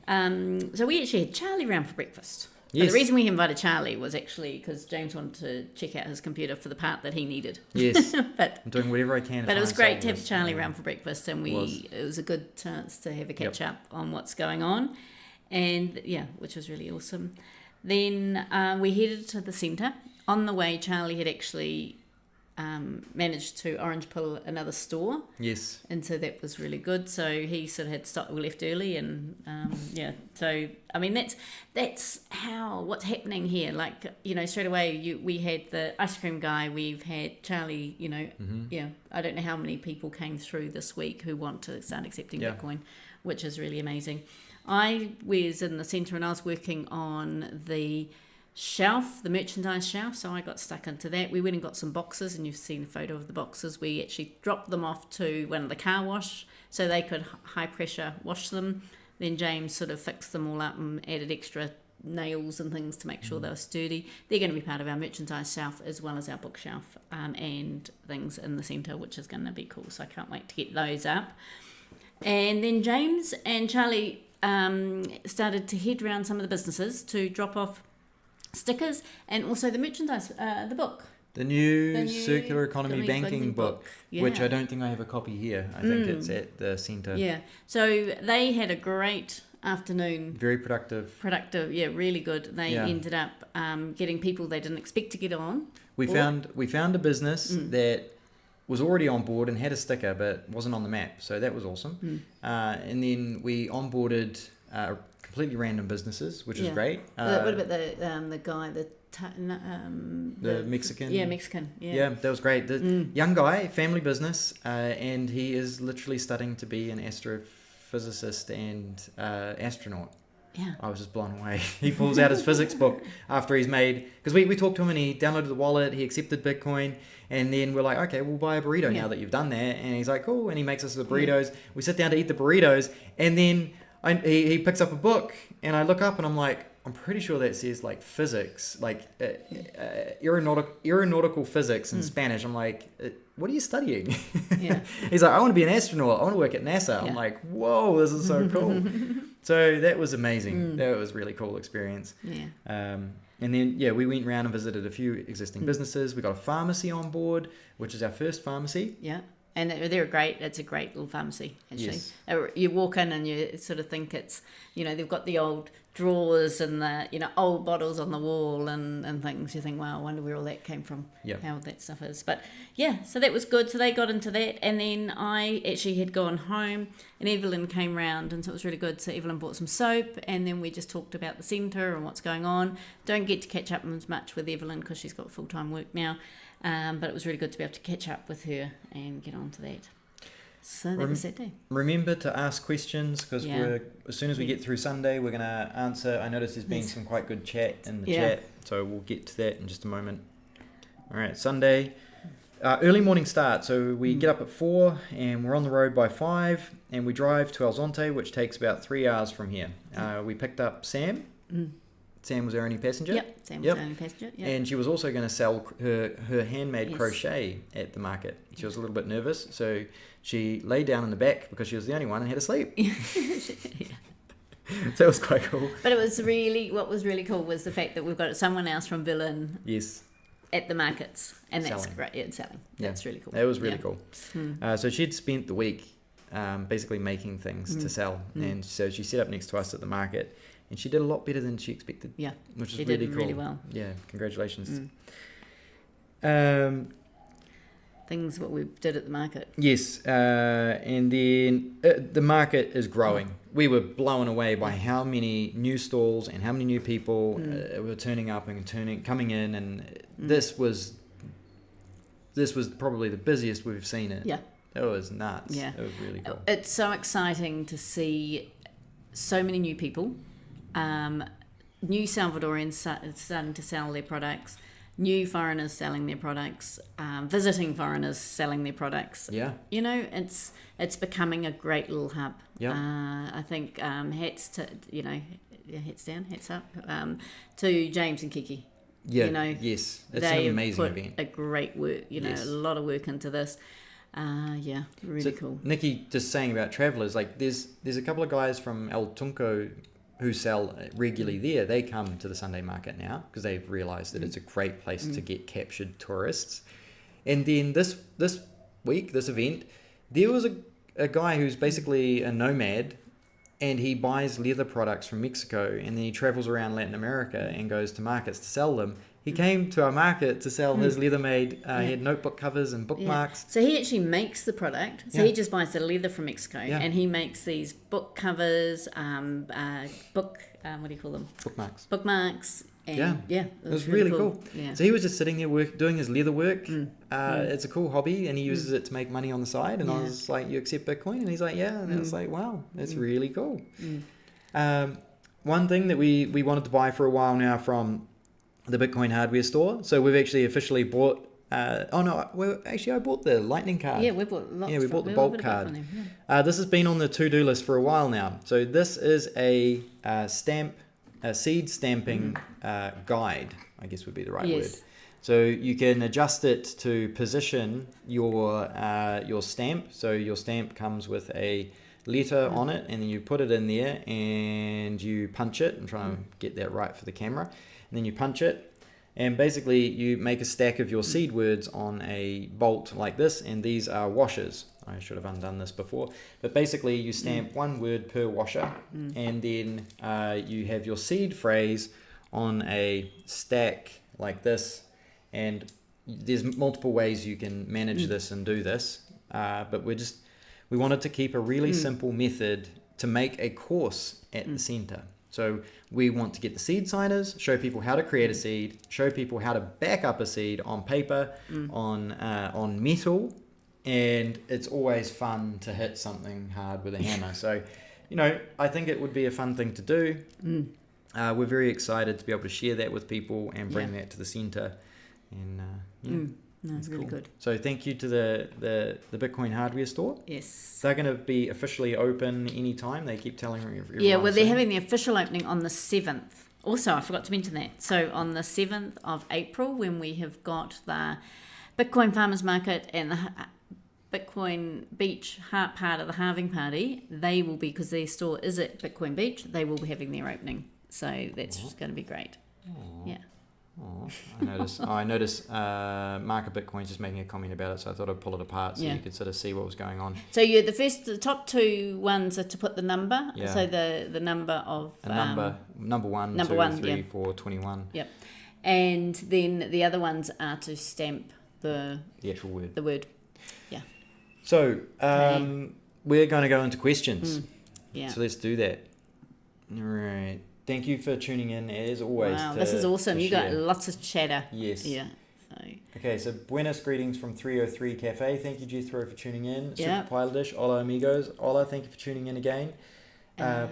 Speaker 2: so we actually had Charlie round for breakfast. Yes. The reason we invited Charlie was actually because James wanted to check out his computer for the part that he needed.
Speaker 1: Yes,
Speaker 2: but
Speaker 1: I'm doing whatever I can.
Speaker 2: But it was great to have Charlie around for breakfast, and it was a good chance to have a catch up on what's going on, and which was really awesome. Then we headed to the centre. On the way, Charlie had actually managed to orange pill another store.
Speaker 1: Yes.
Speaker 2: And so that was really good. So he sort of had stopped, we left early, and so I mean that's how what's happening here. Like, straight away we had the ice cream guy, we've had Charlie, I don't know how many people came through this week who want to start accepting Bitcoin, which is really amazing. I was in the centre, and I was working on the merchandise shelf, so I got stuck into that. We went and got some boxes, and you've seen a photo of the boxes. We actually dropped them off to one of the car wash so they could high pressure wash them. Then James sort of fixed them all up and added extra nails and things to make sure they were sturdy. They're going to be part of our merchandise shelf as well as our bookshelf and things in the centre, which is going to be cool, so I can't wait to get those up. And then James and Charlie started to head around some of the businesses to drop off stickers and also the merchandise, the book.
Speaker 1: The new Circular Economy Banking book, which I don't think I have a copy here. I think it's at the centre. Yeah, so they had a great afternoon. Very productive. Really good. They ended up getting people they didn't expect to get on. We found a business that was already on board and had a sticker but wasn't on the map, so that was awesome. And then we onboarded completely random businesses, which is great.
Speaker 2: What about the guy, the
Speaker 1: Mexican?
Speaker 2: Yeah, Mexican.
Speaker 1: Yeah, that was great. The young guy, family business, and he is literally studying to be an astrophysicist and astronaut. Yeah. I was just blown away. He pulls out his physics book after he's made... Because we talked to him, and he downloaded the wallet, he accepted Bitcoin, and then we're like, okay, we'll buy a burrito now that you've done that. And he's like, cool, and he makes us the burritos. We sit down to eat the burritos, and then he picks up a book, and I look up, and I'm like, I'm pretty sure that says, like, physics, like aeronautical physics in Spanish. I'm like, what are you studying? Yeah. He's like, I want to be an astronaut. I want to work at NASA. Yeah. I'm like, whoa, this is so cool. So that was amazing. That was a really cool experience. Yeah. And then, we went around and visited a few existing businesses. We got a pharmacy on board, which is our first pharmacy. Yeah. And they're great. It's a great little pharmacy, actually. Yes. You walk in and you sort of think it's, they've got the old
Speaker 2: drawers and the old bottles on the wall and things. You think, wow, I wonder where all that came from.
Speaker 1: Yep.
Speaker 2: How that stuff is. But yeah, so that was good. So they got into that, and then I actually had gone home, and Evelyn came round, and so it was really good. So Evelyn bought some soap, and then we just talked about the centre and what's going on. Don't get to catch up as much with Evelyn because she's got full-time work now, but it was really good to be able to catch up with her and get on to that. So that was that day.
Speaker 1: Remember to ask questions because
Speaker 2: Yeah.
Speaker 1: as soon as we get through Sunday, we're going to answer. I noticed there's been some quite good chat in the chat, so we'll get to that in just a moment. All right, Sunday, early morning start. So we get up at 4 and we're on the road by 5 and we drive to Zonte, which takes about 3 hours from here. We picked up Sam. Sam was our only passenger.
Speaker 2: Yep, Sam was our only passenger. Yep.
Speaker 1: And she was also going to sell her handmade crochet at the market. She was a little bit nervous, so she lay down in the back because she was the only one and had to sleep. So it was quite cool.
Speaker 2: But it was what was really cool was the fact that we've got someone else from Berlin at the markets, and that's
Speaker 1: Selling.
Speaker 2: great. Yeah, selling. That's really cool.
Speaker 1: That was really cool. So she'd spent the week basically making things to sell, and so she set up next to us at the market. And she did a lot better than she expected. Yeah, which is really cool.
Speaker 2: Really well.
Speaker 1: Yeah, congratulations.
Speaker 2: Things what we did at the market.
Speaker 1: Yes, and then the market is growing. We were blown away by how many new stalls and how many new people were turning up and coming in, and this was probably the busiest we've seen it. Yeah, it was nuts. Yeah, it was really cool.
Speaker 2: It's so exciting to see so many new people. New Salvadorians starting to sell their products, new foreigners selling their products, visiting foreigners selling their products. Yeah, it's becoming a great little hub. Yeah, I think hats down, hats up to James and Kiki.
Speaker 1: Yeah, yes, it's an amazing event.
Speaker 2: A great work, a lot of work into this. Really cool.
Speaker 1: Nikki, just saying about travellers, like there's a couple of guys from El Tunco who sell regularly there. They come to the Sunday market now because they've realised that it's a great place to get captured tourists. And then this event, there was a guy who's basically a nomad, and he buys leather products from Mexico, and then he travels around Latin America and goes to markets to sell them. He came to our market to sell his leather-made, he had notebook covers and bookmarks.
Speaker 2: Yeah. So he actually makes the product. So he just buys the leather from Mexico, and he makes these book covers, what do you call them?
Speaker 1: Bookmarks.
Speaker 2: Bookmarks. And it
Speaker 1: was really cool. Yeah. So he was just sitting there doing his leather work. It's a cool hobby, and he uses it to make money on the side. And I was like, "You accept Bitcoin?" And he's like, "Yeah." And I was like, "Wow, that's really cool." One thing that we wanted to buy for a while now from the Bitcoin hardware store. So we've actually officially bought. I bought the Lightning card.
Speaker 2: Yeah, we bought lots.
Speaker 1: Yeah, we bought the bulk card. This has been on the to-do list for a while now. So this is a seed stamping guide, I guess would be the right word. So you can adjust it to position your stamp. So your stamp comes with a letter on it, and then you put it in there and you punch it. I'm trying to get that right for the camera. And then you punch it, and basically you make a stack of your seed words on a bolt like this, and these are washers. I should have undone this before, but basically you stamp one word per washer, and then you have your seed phrase on a stack like this, and there's multiple ways you can manage this and do this, but we wanted to keep a really simple method to make a course at the center. So we want to get the seed signers, show people how to create a seed, show people how to back up a seed on paper, on metal, and it's always fun to hit something hard with a hammer. So, I think it would be a fun thing to do. We're very excited to be able to share that with people and bring that to the centre. And
Speaker 2: No, it's really good.
Speaker 1: So thank you to the Bitcoin hardware store.
Speaker 2: Yes.
Speaker 1: They're going to be officially open anytime. They keep telling me everyone.
Speaker 2: Yeah, well, they're having the official opening on the 7th. Also, I forgot to mention that. So on the 7th of April, when we have got the Bitcoin Farmers Market and the Bitcoin Beach part of the halving party, they will be, because their store is at Bitcoin Beach, they will be having their opening. So that's just going to be great.
Speaker 1: Aww.
Speaker 2: Yeah.
Speaker 1: Aww. Oh, I noticed Market Bitcoin's just making a comment about it, so I thought I'd pull it apart so you could sort of see what was going on.
Speaker 2: So the top two ones are to put the number.
Speaker 1: Yeah.
Speaker 2: So the number of
Speaker 1: number one,
Speaker 2: number
Speaker 1: 2,
Speaker 2: one,
Speaker 1: 3, 4, 21.
Speaker 2: Yep. And then the other ones are to stamp the
Speaker 1: actual word.
Speaker 2: The word. Yeah.
Speaker 1: So we're going to go into questions.
Speaker 2: Yeah.
Speaker 1: So let's do that. All right. Thank you for tuning in as always.
Speaker 2: Wow, this is awesome. You got lots of chatter.
Speaker 1: Yes.
Speaker 2: Yeah. So.
Speaker 1: Okay, so buenas greetings from 303 Cafe. Thank you, Jethro, for tuning in.
Speaker 2: Yeah.
Speaker 1: Super Pilotish, hola amigos. Hola, thank you for tuning in again.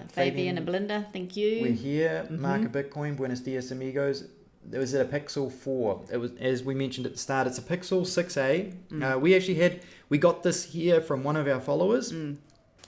Speaker 2: Fabian and Belinda, thank you.
Speaker 1: We're here. Market Bitcoin, buenos dias amigos. It was at a Pixel 4. It was, as we mentioned at the start, it's a Pixel 6a. We got this here from one of our followers.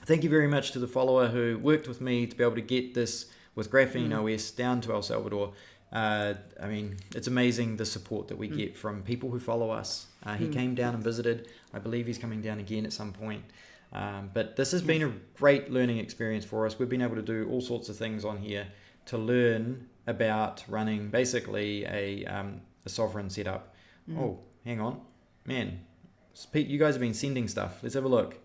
Speaker 1: Thank you very much to the follower who worked with me to be able to get this with Graphene OS down to El Salvador. I mean, it's amazing the support that we get from people who follow us. He came down and visited. I believe he's coming down again at some point. But this has been a great learning experience for us. We've been able to do all sorts of things on here to learn about running basically a sovereign setup. Oh, hang on. Man, Pete, you guys have been sending stuff. Let's have a look.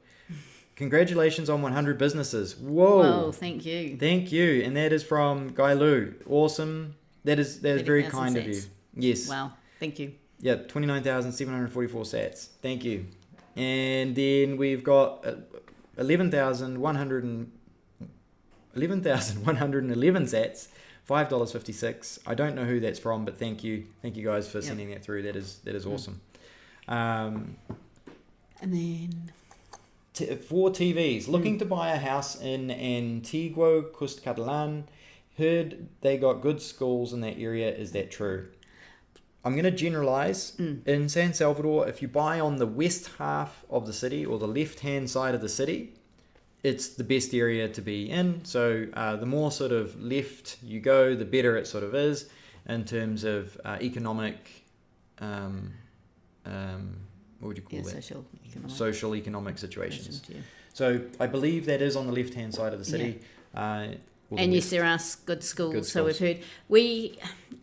Speaker 1: Congratulations on 100 businesses. Whoa,
Speaker 2: thank you.
Speaker 1: Thank you. And that is from Guy Lu. Awesome. That is very kind of you. Yes.
Speaker 2: Wow, thank you.
Speaker 1: Yeah, 29,744 sats. Thank you. And then we've got 11,111 sats, $5.56. I don't know who that's from, but thank you. Thank you guys for sending that through. That is awesome.
Speaker 2: And then
Speaker 1: 4 TVs. Looking to buy a house in Antigua, Custcatlán. Heard they got good schools in that area. Is that true? I'm going to generalize. In San Salvador, if you buy on the west half of the city or the left-hand side of the city, it's the best area to be in. So the more sort of left you go, the better it sort of is in terms of economic, what would you call that? Social economic situations. So I believe that is on the left-hand side of the city.
Speaker 2: And yes, there are good schools. So we've heard.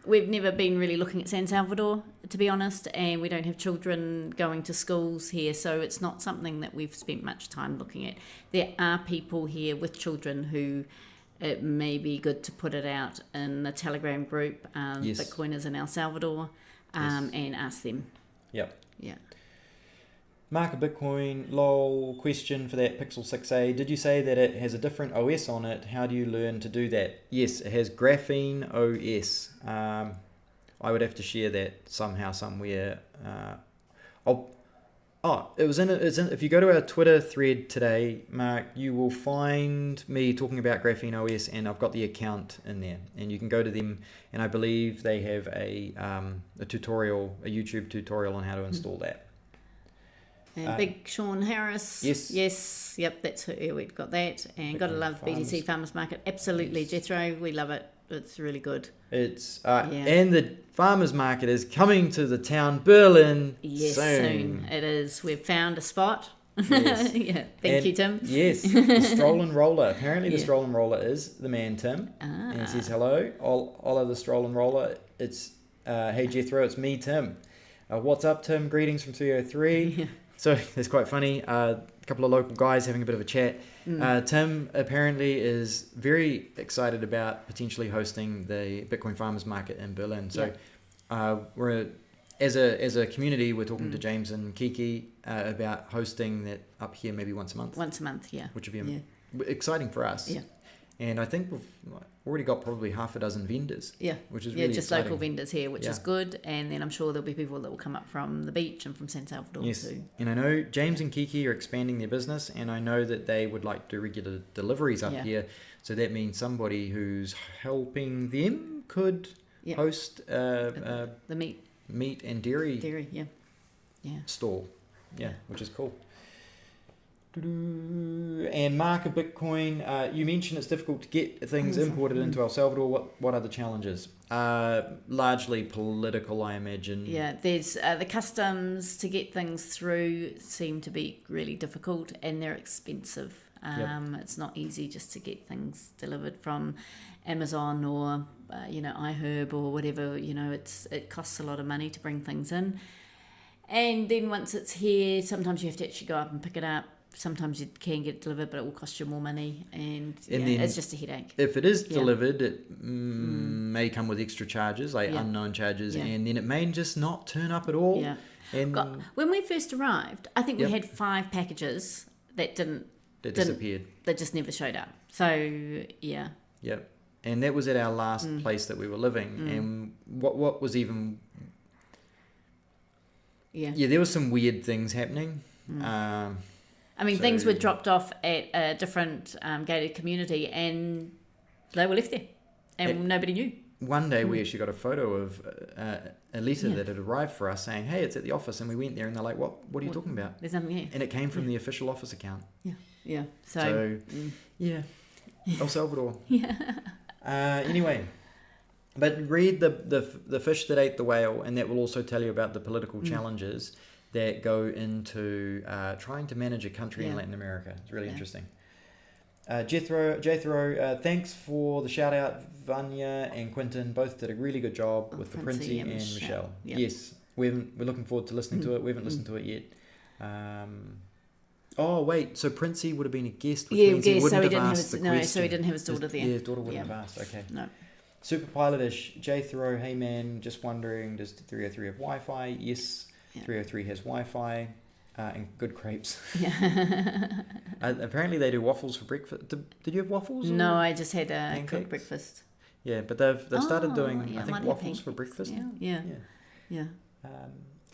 Speaker 2: We've never been really looking at San Salvador, to be honest, and we don't have children going to schools here, so it's not something that we've spent much time looking at. There are people here with children who it may be good to put it out in the Telegram group, Bitcoiners in El Salvador, and ask them.
Speaker 1: Yep.
Speaker 2: Yeah.
Speaker 1: Market Bitcoin, lol, question for that Pixel 6a. Did you say that it has a different OS on it? How do you learn to do that? Yes, it has Graphene OS. I would have to share that somehow, somewhere. If you go to our Twitter thread today, Mark, you will find me talking about Graphene OS, and I've got the account in there. And you can go to them, and I believe they have a YouTube tutorial on how to install that.
Speaker 2: And Big Sean Harris. Yes. Yep, that's who we've got that. And gotta love BTC Farmers Market. Absolutely, Jethro. We love it. It's really good.
Speaker 1: It's and the farmers market is coming to the town Berlin soon.
Speaker 2: It is. We've found a spot.
Speaker 1: Yes.
Speaker 2: Thank you, Tim.
Speaker 1: Yes, the Stroll and Roller. Apparently, the Stroll and Roller is the man, Tim. And he says hello. Ola the Stroll and Roller. It's hey Jethro, it's me, Tim. What's up, Tim? Greetings from 303. So it's quite funny. A couple of local guys having a bit of a chat. Tim apparently is very excited about potentially hosting the Bitcoin Farmers Market in Berlin. So we're as a community, we're talking to James and Kiki about hosting that up here maybe once a month.
Speaker 2: Once a month, yeah.
Speaker 1: Which would be exciting for us. Yeah. And I think we've already got probably half a dozen vendors. Yeah. Which is really
Speaker 2: just
Speaker 1: exciting.
Speaker 2: Local vendors here, which is good. And then I'm sure there'll be people that will come up from the beach and from San Salvador too. And
Speaker 1: I know James and Kiki are expanding their business, and I know that they would like to do regular deliveries up here. So that means somebody who's helping them could host
Speaker 2: the
Speaker 1: meat and dairy stall. Yeah, which is cool. And Market Bitcoin, you mentioned it's difficult to get things imported into El Salvador. What are the challenges? Largely political, I imagine.
Speaker 2: Yeah, there's the customs to get things through seem to be really difficult, and they're expensive. It's not easy just to get things delivered from Amazon or iHerb or whatever. It costs a lot of money to bring things in, and then once it's here, sometimes you have to actually go up and pick it up. Sometimes you can get it delivered, but it will cost you more money, and then it's just a headache.
Speaker 1: If it is delivered, it may come with extra charges, like unknown charges, and then it may just not turn up at all.
Speaker 2: Yeah.
Speaker 1: And
Speaker 2: when we first arrived, I think we had 5 packages that
Speaker 1: disappeared.
Speaker 2: That just never showed up. So, yeah.
Speaker 1: Yep. And that was at our last place that we were living. And what was even... Yeah, there was some weird things happening.
Speaker 2: Things were dropped off at a different gated community and they were left there. And nobody knew.
Speaker 1: One day we actually got a photo of a letter that had arrived for us saying, hey, it's at the office. And we went there and they're like, what are you talking about?
Speaker 2: There's nothing here.
Speaker 1: And it came from the official office account.
Speaker 2: Yeah.
Speaker 1: So El Salvador.
Speaker 2: Yeah.
Speaker 1: Anyway, but read the Fish That Ate the Whale, and that will also tell you about the political challenges that go into trying to manage a country in Latin America. It's really interesting. Jethro, thanks for the shout out. Vanya and Quinton both did a really good job with the Princey and Michelle.
Speaker 2: Yep.
Speaker 1: Yes, we're looking forward to listening to it. We haven't listened to it yet. Oh wait, so Princey would have been a guest, which means he wouldn't have asked the question.
Speaker 2: So he didn't have his daughter there.
Speaker 1: Yeah, his daughter wouldn't have asked. Okay.
Speaker 2: No.
Speaker 1: Super Pilotish, Jethro, hey man, just wondering, does 303 have Wi-Fi? Yes, 303 has Wi-Fi. And good crepes.
Speaker 2: Yeah.
Speaker 1: Apparently they do waffles for breakfast. Did you have waffles?
Speaker 2: No, I just had a cooked breakfast.
Speaker 1: Yeah, but they've started doing I think waffles for breakfast.
Speaker 2: Yeah.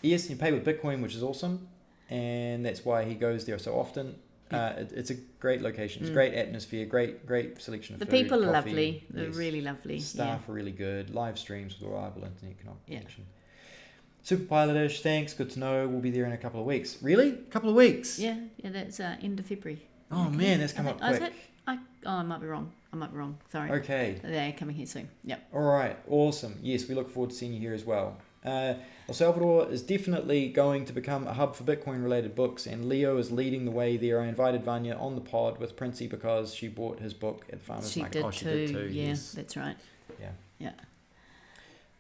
Speaker 1: Yes, you pay with Bitcoin, which is awesome, and that's why he goes there so often. It's a great location. It's a great atmosphere. Great selection of food.
Speaker 2: The people are
Speaker 1: coffee.
Speaker 2: lovely. They're really lovely.
Speaker 1: Staff are really good. Live streams with reliable internet connection. Super Pilotish, thanks. Good to know. We'll be there in a couple of weeks. Really? A couple of weeks?
Speaker 2: Yeah. That's end of February.
Speaker 1: Oh man, that's come up quick.
Speaker 2: I might be wrong. Sorry.
Speaker 1: Okay.
Speaker 2: They're coming here soon. Yep.
Speaker 1: All right. Awesome. Yes, we look forward to seeing you here as well. El Salvador is definitely going to become a hub for Bitcoin-related books, and Leo is leading the way there. I invited Vanya on the pod with Princey because she bought his book at the farmer's market.
Speaker 2: She did too. Yeah,
Speaker 1: yes.
Speaker 2: that's right. Yeah.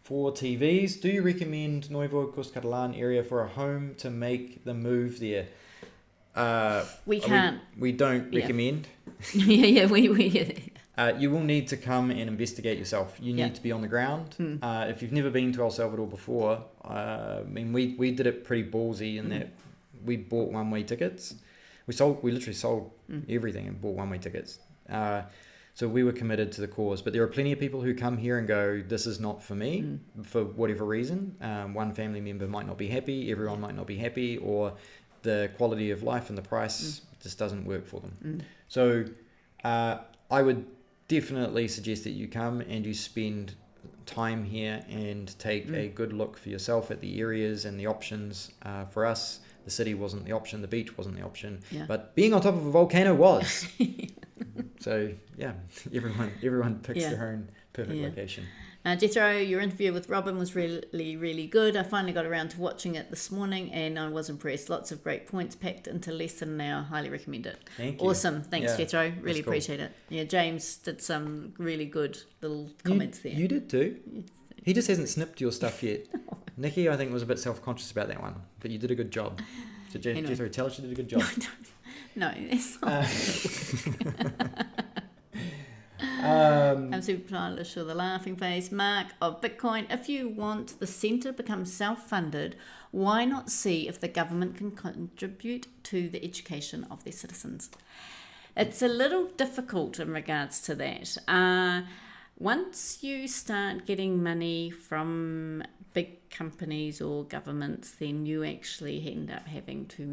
Speaker 1: For TVs, do you recommend Nuevo Cuscatalan area for a home to make the move there?
Speaker 2: We can't.
Speaker 1: We don't recommend.
Speaker 2: We
Speaker 1: you will need to come and investigate yourself. You need to be on the ground. If you've never been to El Salvador before, we did it pretty ballsy in that we bought one-way tickets. We literally sold everything and bought one-way tickets. So we were committed to the cause. But there are plenty of people who come here and go, this is not for me, for whatever reason. One family member might not be happy, everyone might not be happy, or the quality of life and the price just doesn't work for them. So I would definitely suggest that you come and you spend time here and take a good look for yourself at the areas and the options. For us, the city wasn't the option, the beach wasn't the option, but being on top of a volcano was. So yeah, everyone picks their own perfect location.
Speaker 2: Jethro, your interview with Robin was really, really good. I finally got around to watching it this morning and I was impressed. Lots of great points packed into less than an hour. Highly recommend it.
Speaker 1: Thank you.
Speaker 2: Awesome. Thanks, Jethro. Really appreciate it. Yeah, James did some really good little comments there.
Speaker 1: You did too? Yes. He just hasn't snipped your stuff yet. Nikki, I think, was a bit self-conscious about that one, but you did a good job. So Jethro, tell us you did a good job.
Speaker 2: No, it's not. I'm super stylish with a laughing face. Mark of Bitcoin. If you want the centre become self-funded, why not see if the government can contribute to the education of their citizens? It's a little difficult in regards to that. Once you start getting money from big companies or governments, then you actually end up having to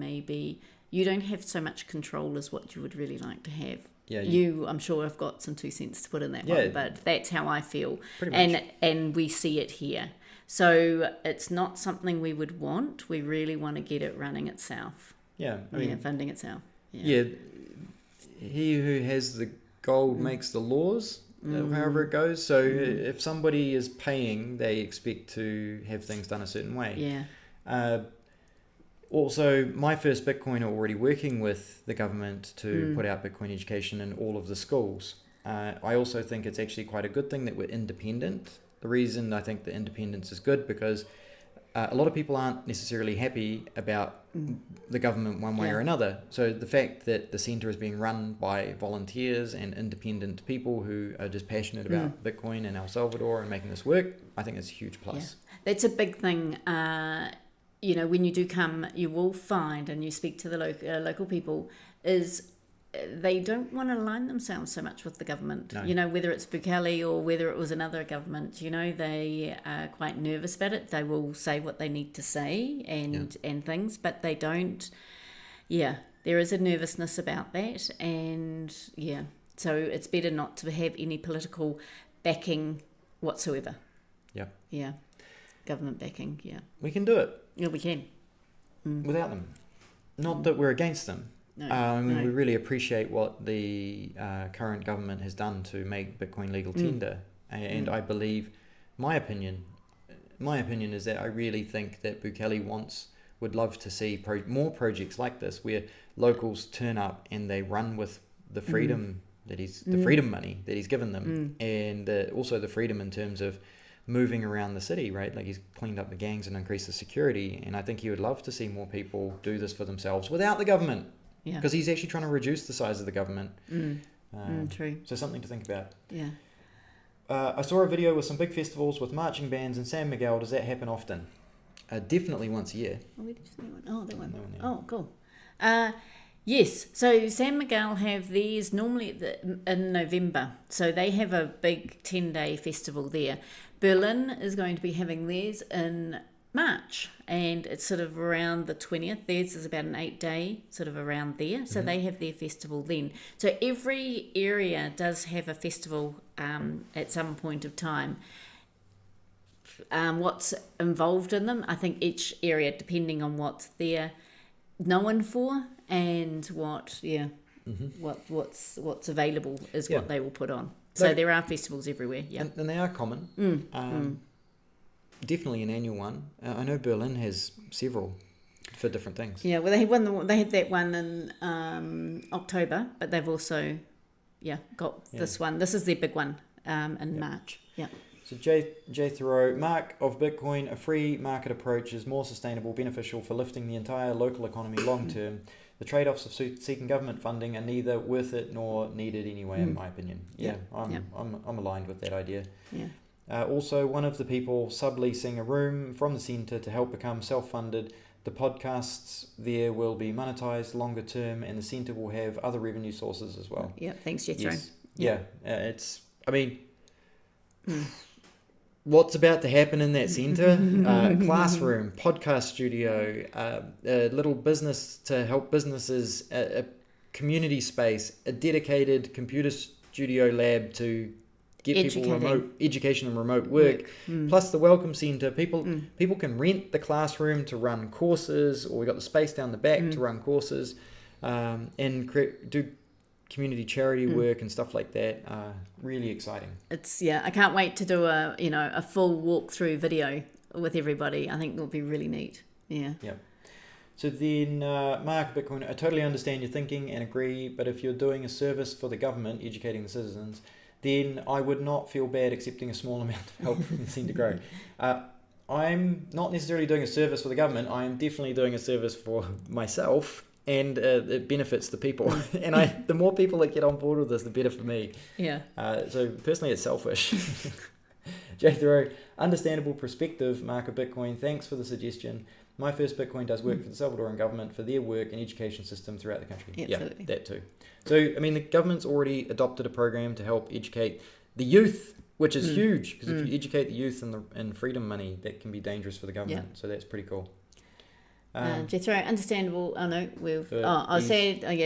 Speaker 2: you don't have so much control as what you would really like to have.
Speaker 1: Yeah,
Speaker 2: I'm sure have got some 2 cents to put in that one, but that's how I feel.
Speaker 1: Pretty much.
Speaker 2: And we see it here. So it's not something we would want. We really want to get it running itself.
Speaker 1: Yeah.
Speaker 2: Funding itself.
Speaker 1: Yeah. He who has the gold makes the laws, however it goes. So if somebody is paying, they expect to have things done a certain way.
Speaker 2: Yeah.
Speaker 1: Also, my first Bitcoiner already working with the government to put out Bitcoin education in all of the schools. I also think it's actually quite a good thing that we're independent. The reason I think the independence is good because a lot of people aren't necessarily happy about the government one way or another. So the fact that the centre is being run by volunteers and independent people who are just passionate about Bitcoin and El Salvador and making this work, I think it's a huge plus.
Speaker 2: Yeah. That's a big thing. When you do come, you will find, and you speak to the local people, is they don't want to align themselves so much with the government.
Speaker 1: No.
Speaker 2: Whether it's Bukele or whether it was another government, they are quite nervous about it. They will say what they need to say and things, but they don't. Yeah, there is a nervousness about that, and so it's better not to have any political backing whatsoever.
Speaker 1: Yeah.
Speaker 2: Yeah, government backing. Yeah,
Speaker 1: we can do it.
Speaker 2: Yeah, we can.
Speaker 1: Without them. Not that we're against them.
Speaker 2: No,
Speaker 1: we really appreciate what the current government has done to make Bitcoin legal tender, and I believe my opinion is that I really think that Bukele would love to see more projects like this where locals turn up and they run with the freedom the freedom money that he's given them, and also the freedom in terms of moving around the city, right? Like he's cleaned up the gangs and increased the security, and I think he would love to see more people do this for themselves without the government.
Speaker 2: Yeah.
Speaker 1: Because he's actually trying to reduce the size of the government.
Speaker 2: True.
Speaker 1: So something to think about.
Speaker 2: Yeah.
Speaker 1: I saw a video with some big festivals with marching bands in San Miguel. Does that happen often? Definitely once a year.
Speaker 2: Oh, where did you see that one? Oh, that one.
Speaker 1: That one, yeah.
Speaker 2: Oh, cool. Yes. So San Miguel have theirs normally in November. So they have a big 10-day festival there. Berlin is going to be having theirs in March, and it's sort of around the 20th. Theirs is about an 8-day, sort of around there. So they have their festival then. So every area does have a festival at some point of time. What's involved in them, I think each area, depending on what they're known for and what's available is what they will put on. So there are festivals everywhere. Yeah,
Speaker 1: and they are common. Definitely an annual one. I know Berlin has several for different things.
Speaker 2: Yeah, well, they had that one in October, but they've also got this one. This is their big one in March. Yeah.
Speaker 1: So J Thoreau, Mark of Bitcoin, a free market approach is more sustainable, beneficial for lifting the entire local economy long term. The trade-offs of seeking government funding are neither worth it nor needed anyway, in my opinion. I'm aligned with that idea.
Speaker 2: Yeah.
Speaker 1: Also, one of the people subleasing a room from the centre to help become self-funded. The podcasts there will be monetised longer term, and the centre will have other revenue sources as well.
Speaker 2: Yeah, thanks, Jethro.
Speaker 1: Yes. What's about to happen in that centre? Classroom, podcast studio, a little business to help businesses, a community space, a dedicated computer studio lab to get people remote education and remote work, plus the welcome centre. People can rent the classroom to run courses, or we got the space down the back to run courses, and do community charity work and stuff like that. Really exciting.
Speaker 2: I can't wait to do a full walkthrough video with everybody. I think it'll be really neat. Yeah.
Speaker 1: So then, Mark Bitcoin, I totally understand your thinking and agree, but if you're doing a service for the government, educating the citizens, then I would not feel bad accepting a small amount of help from the centre to grow. I'm not necessarily doing a service for the government. I am definitely doing a service for myself, and it benefits the people. And the more people that get on board with this, the better for me.
Speaker 2: Yeah.
Speaker 1: So personally, it's selfish. J Thoreau, understandable perspective, Mark of Bitcoin. Thanks for the suggestion. My First Bitcoin does work for the Salvadoran government for their work and education system throughout the country.
Speaker 2: Absolutely.
Speaker 1: Yeah, that too. So, I mean, the government's already adopted a program to help educate the youth, which is huge, because if you educate the youth in freedom money, that can be dangerous for the government. So that's pretty cool.
Speaker 2: Jethro, understandable. Oh no,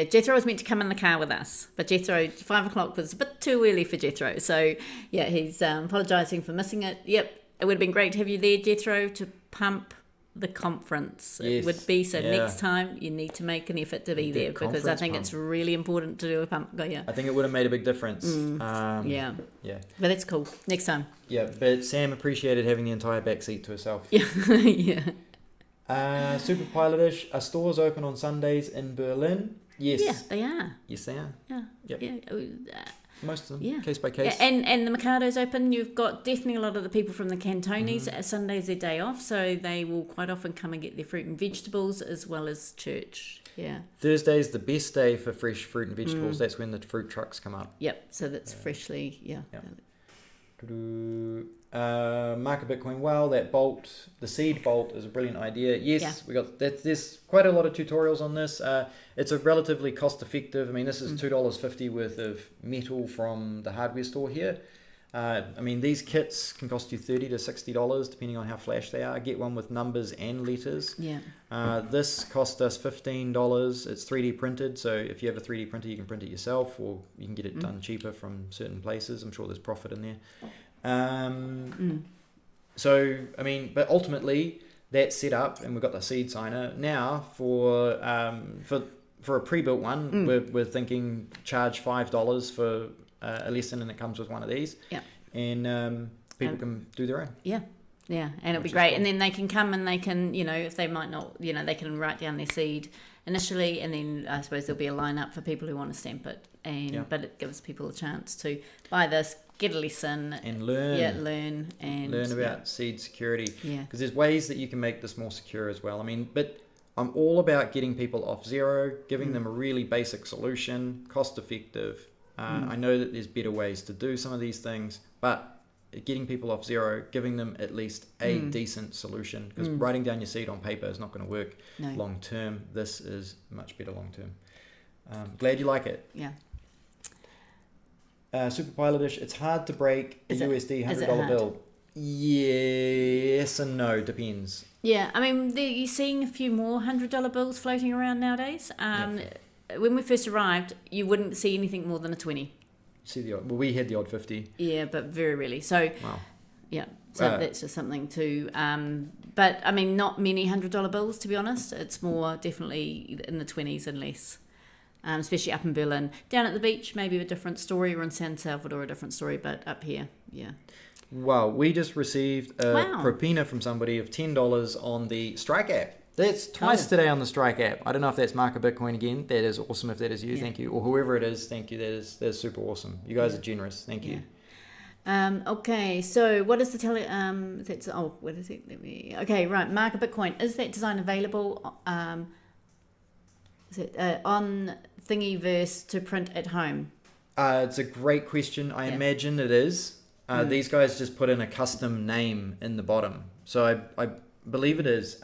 Speaker 2: Jethro was meant to come in the car with us, but Jethro, 5 o'clock was a bit too early for Jethro. So yeah, he's apologising for missing it. Yep, it would have been great to have you there, Jethro, to pump the conference.
Speaker 1: Yes.
Speaker 2: It would be so. Next time you need to make an effort to be there, because I think it's really important to do a pump. I
Speaker 1: think it would have made a big difference.
Speaker 2: Yeah, but that's cool. Next time.
Speaker 1: Yeah, but Sam appreciated having the entire back seat to herself.
Speaker 2: Yeah.
Speaker 1: Super Pilotish, are stores open on Sundays in Berlin? Yes.
Speaker 2: Yeah, they are.
Speaker 1: Yes, they are.
Speaker 2: Yeah.
Speaker 1: Yep.
Speaker 2: Yeah.
Speaker 1: Most of them,
Speaker 2: Yeah.
Speaker 1: case by case.
Speaker 2: Yeah, and the Mercado's open. You've got definitely a lot of the people from the Cantones. Sunday's their day off, so they will quite often come and get their fruit and vegetables as well as church. Yeah.
Speaker 1: Thursday's the best day for fresh fruit and vegetables. That's when the fruit trucks come up.
Speaker 2: Yep. So that's freshly, yeah.
Speaker 1: Mark a Bitcoin well. That bolt, the seed bolt, is a brilliant idea. Yes,
Speaker 2: Yeah.
Speaker 1: we got that. There's quite a lot of tutorials on this. It's a relatively cost effective. I mean, this is $2.50 worth of metal from the hardware store here. I mean, these kits can cost you $30 to $60 depending on how flash they are. Get one with numbers and letters.
Speaker 2: Yeah.
Speaker 1: This cost us $15. It's 3D printed, so if you have a 3D printer, you can print it yourself, or you can get it done cheaper from certain places. I'm sure there's profit in there. So, I mean, but ultimately that's set up, and we've got the seed signer now for a pre-built one. We're thinking charge $5 for a lesson, and it comes with one of these.
Speaker 2: Yeah.
Speaker 1: And people can do their own.
Speaker 2: Yeah. Yeah, and it'll be great. Cool. And then they can come and they can, if they might not, they can write down their seed initially, and then I suppose there'll be a line-up for people who want to stamp it. But it gives people a chance to buy this, get a lesson,
Speaker 1: and learn.
Speaker 2: Yeah, learn
Speaker 1: about seed security.
Speaker 2: Yeah,
Speaker 1: because there's ways that you can make this more secure as well. I mean, but I'm all about getting people off zero, giving them a really basic solution, cost-effective. I know that there's better ways to do some of these things, but getting people off zero, giving them at least a decent solution, because writing down your seed on paper is not going to work long term. This is much better long term. Glad you like it.
Speaker 2: Yeah.
Speaker 1: Super Pilotish, it's hard to break a USD $100 bill. Yes and no, depends.
Speaker 2: Yeah, I mean, you're seeing a few more $100 bills floating around nowadays. When we first arrived, you wouldn't see anything more than a 20.
Speaker 1: See the odd, well, we had the odd 50.
Speaker 2: Yeah, but very rarely. So,
Speaker 1: wow.
Speaker 2: Yeah, so that's just something to. But I mean, not many $100 bills, to be honest. It's more definitely in the 20s and less, especially up in Berlin. Down at the beach, maybe a different story, or in San Salvador, a different story. But up here, yeah.
Speaker 1: Wow, we just received a propina from somebody of $10 on the Strike app. That's twice today on the Strike app. I don't know if that's Mark a Bitcoin again. That is awesome if that is you. Yeah. Thank you. Or whoever it is, thank you. That is super awesome. You guys are generous. Thank you.
Speaker 2: Okay, so what is the what is it? Okay, right. Mark a Bitcoin. Is that design available? Is it on Thingiverse to print at home?
Speaker 1: It's a great question. I imagine it is. These guys just put in a custom name in the bottom. So I believe it is.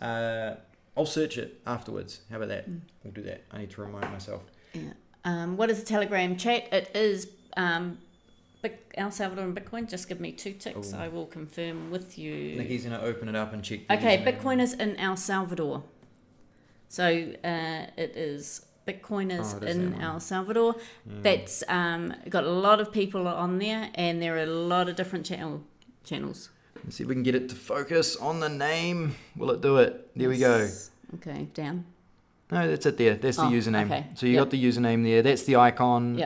Speaker 1: I'll search it afterwards. How about that? We'll do that. I need to remind myself.
Speaker 2: Yeah. What is the Telegram chat? It is El Salvador and Bitcoin. Just give me 2 ticks. I will confirm with you.
Speaker 1: Nikki's going to open it up and check.
Speaker 2: Okay, Bitcoin is in El Salvador. So it is Bitcoin is in El Salvador. That's got a lot of people on there, and there are a lot of different channels.
Speaker 1: Let's see if we can get it to focus on the name. Will it do it? There we go.
Speaker 2: Okay, down.
Speaker 1: No, that's it there. That's the username.
Speaker 2: Okay.
Speaker 1: So you got the username there. That's the icon.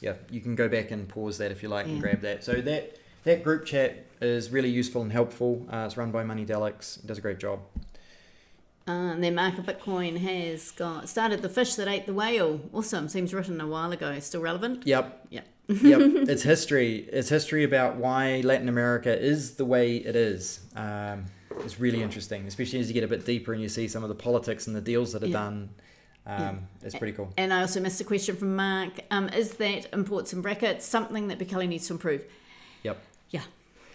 Speaker 2: Yep.
Speaker 1: You can go back and pause that if you like and grab that. So that group chat is really useful and helpful. It's run by Moneydelics. It does a great job.
Speaker 2: And then Mark a Bitcoin has started the fish that ate the whale. Awesome. Seems written a while ago. Still relevant?
Speaker 1: Yep. It's history. It's history about why Latin America is the way it is. It's really interesting, especially as you get a bit deeper and you see some of the politics and the deals that are done. It's pretty cool. And
Speaker 2: I also missed a question from Mark. Is that imports and brackets something that Bitkit needs to improve?
Speaker 1: Yep.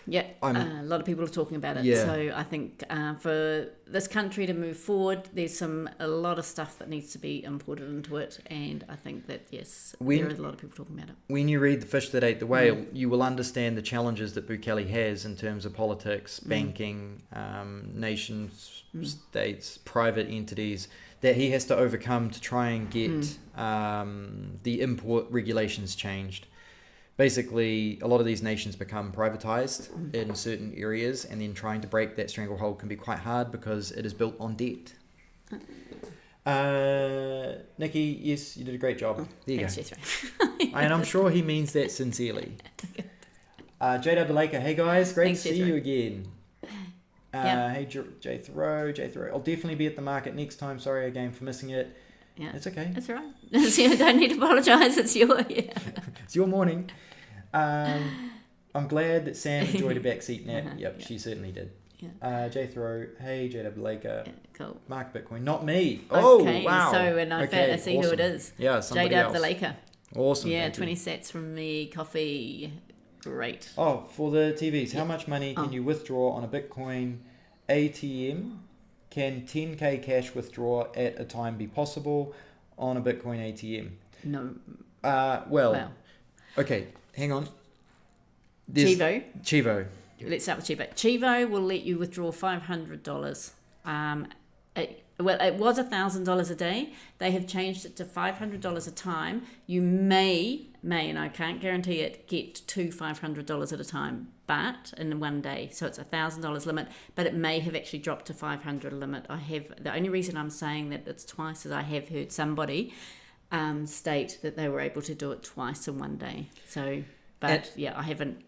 Speaker 2: Yeah, a lot of people are talking about it.
Speaker 1: Yeah.
Speaker 2: So I think for this country to move forward, there's a lot of stuff that needs to be imported into it, and I think that there is a lot of people talking about it.
Speaker 1: When you read The Fish That Ate the Whale, you will understand the challenges that Bukele has in terms of politics, banking, nation states, private entities, that he has to overcome to try and get the import regulations changed. Basically, a lot of these nations become privatized in certain areas, and then trying to break that stranglehold can be quite hard because it is built on debt. Nikki, yes, you did a great job. There you go. And I'm sure he means that sincerely. JW Laker, hey guys, great to see you again. Hey J Thoreau, I'll definitely be at the market next time. Sorry again for missing it.
Speaker 2: Yeah.
Speaker 1: It's okay.
Speaker 2: That's all right. You don't need to apologise. It's your
Speaker 1: It's your morning. I'm glad that Sam enjoyed a backseat nap. Yep, she certainly did.
Speaker 2: Yeah.
Speaker 1: Jethro, hey, JW Laker.
Speaker 2: Yeah, cool.
Speaker 1: Mark Bitcoin, not me.
Speaker 2: Okay,
Speaker 1: Oh, wow.
Speaker 2: so and I see
Speaker 1: awesome.
Speaker 2: who it is.
Speaker 1: Yeah, somebody else.
Speaker 2: JW the Laker.
Speaker 1: Awesome.
Speaker 2: Yeah,
Speaker 1: thank
Speaker 2: 20
Speaker 1: you.
Speaker 2: sats from me, coffee. Great.
Speaker 1: Oh, for the TVs, how much money can you withdraw on a Bitcoin ATM? Can 10k cash withdrawal at a time be possible on a Bitcoin ATM?
Speaker 2: No.
Speaker 1: Well, okay, hang on. Chivo.
Speaker 2: Let's start with Chivo. Chivo will let you withdraw $500. It was $1,000 a day. They have changed it to $500 a time. You may, and I can't guarantee it, get to $500 at a time, but in one day. So it's $1,000 limit, but it may have actually dropped to $500 limit. The only reason I'm saying that it's twice is I have heard somebody state that they were able to do it twice in one day. So, but I haven't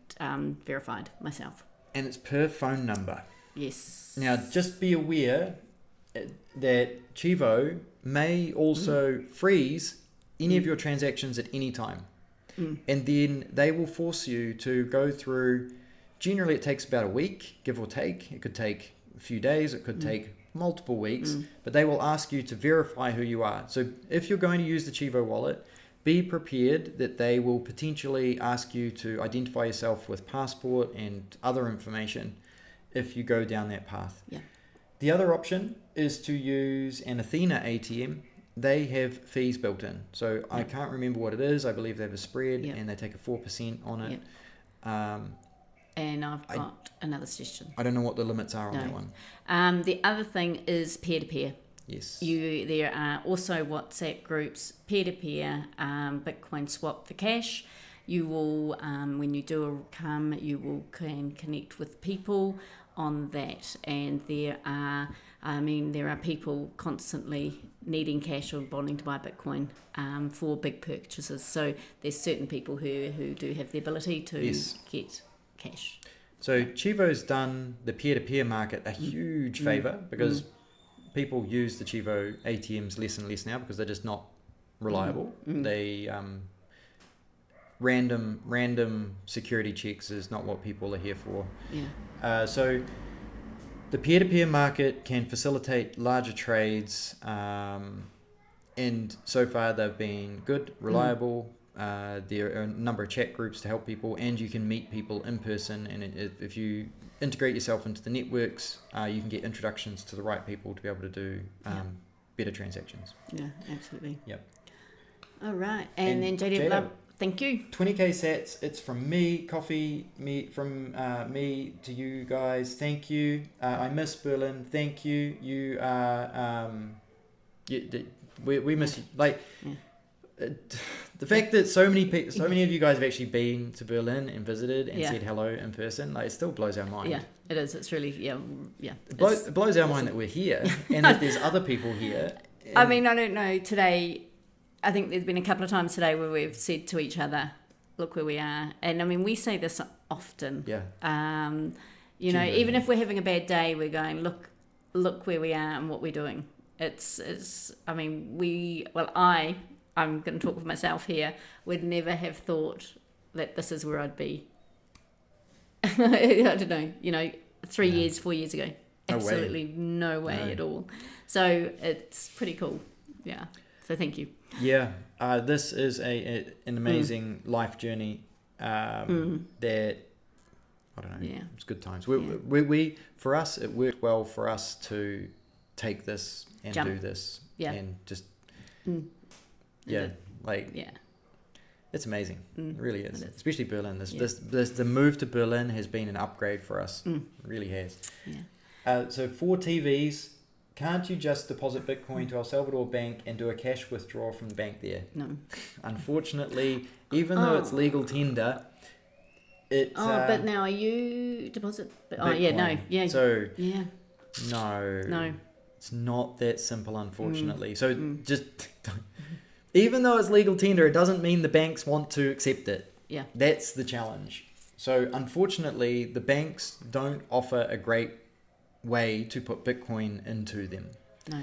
Speaker 2: verified myself.
Speaker 1: And it's per phone number.
Speaker 2: Yes.
Speaker 1: Now, just be aware that Chivo may also freeze any of your transactions at any time. And then they will force you to go through, generally it takes about a week, give or take. It could take a few days, it could take multiple weeks, but they will ask you to verify who you are. So if you're going to use the Chivo wallet, be prepared that they will potentially ask you to identify yourself with passport and other information if you go down that path.
Speaker 2: Yeah.
Speaker 1: The other option is to use an Athena ATM. They have fees built in. So I can't remember what it is. I believe they have a spread and they take a 4% on it.
Speaker 2: And I've got another suggestion.
Speaker 1: I don't know what the limits are on that one.
Speaker 2: The other thing is peer-to-peer.
Speaker 1: Yes.
Speaker 2: There are also WhatsApp groups, peer-to-peer, Bitcoin swap for cash. You will, when you do can connect with people on that, and there are people constantly needing cash or wanting to buy Bitcoin for big purchases. So there's certain people who do have the ability to get cash.
Speaker 1: So Chivo's done the peer-to-peer market a huge favour because people use the Chivo ATMs less and less now because they're just not reliable. They random security checks is not what people are here for. So the peer-to-peer market can facilitate larger trades, and so far they've been good, reliable. There are a number of chat groups to help people, and you can meet people in person, and if you integrate yourself into the networks, you can get introductions to the right people to be able to do better transactions.
Speaker 2: Yeah, absolutely.
Speaker 1: Yep.
Speaker 2: All right, and then JD, thank you.
Speaker 1: 20k sats. It's from me to you guys. Thank you. I miss Berlin. Thank you. You are. We miss you. Like the fact that so many of you guys have actually been to Berlin and visited and said hello in person. Like, it still blows our mind.
Speaker 2: Yeah, it is. It's really
Speaker 1: It blows our mind that we're here and that there's other people here.
Speaker 2: I mean, I don't know today. I think there's been a couple of times today where we've said to each other, look where we are. And I mean, we say this often.
Speaker 1: Yeah.
Speaker 2: You know, even if we're having a bad day, we're going, look where we are and what we're doing. I mean, I'm going to talk for myself here, would never have thought that this is where I'd be. I don't know, 4 years ago. Absolutely no way at all. So it's pretty cool. Yeah. So thank you.
Speaker 1: Yeah, this is an amazing life journey that, I don't know, it's good times. We for us, it worked well for us to take this and do this and just, it's amazing. It really is. Especially Berlin. The move to Berlin has been an upgrade for us. It really has. Yeah. So 4 TVs. Can't you just deposit Bitcoin to El Salvador bank and do a cash withdrawal from the bank there?
Speaker 2: No.
Speaker 1: Unfortunately, even though it's legal tender,
Speaker 2: but now are you deposit?
Speaker 1: Bitcoin. So no, it's not that simple, unfortunately. So just even though it's legal tender, it doesn't mean the banks want to accept it.
Speaker 2: Yeah,
Speaker 1: that's the challenge. So unfortunately, the banks don't offer a great way to put Bitcoin into them.
Speaker 2: No.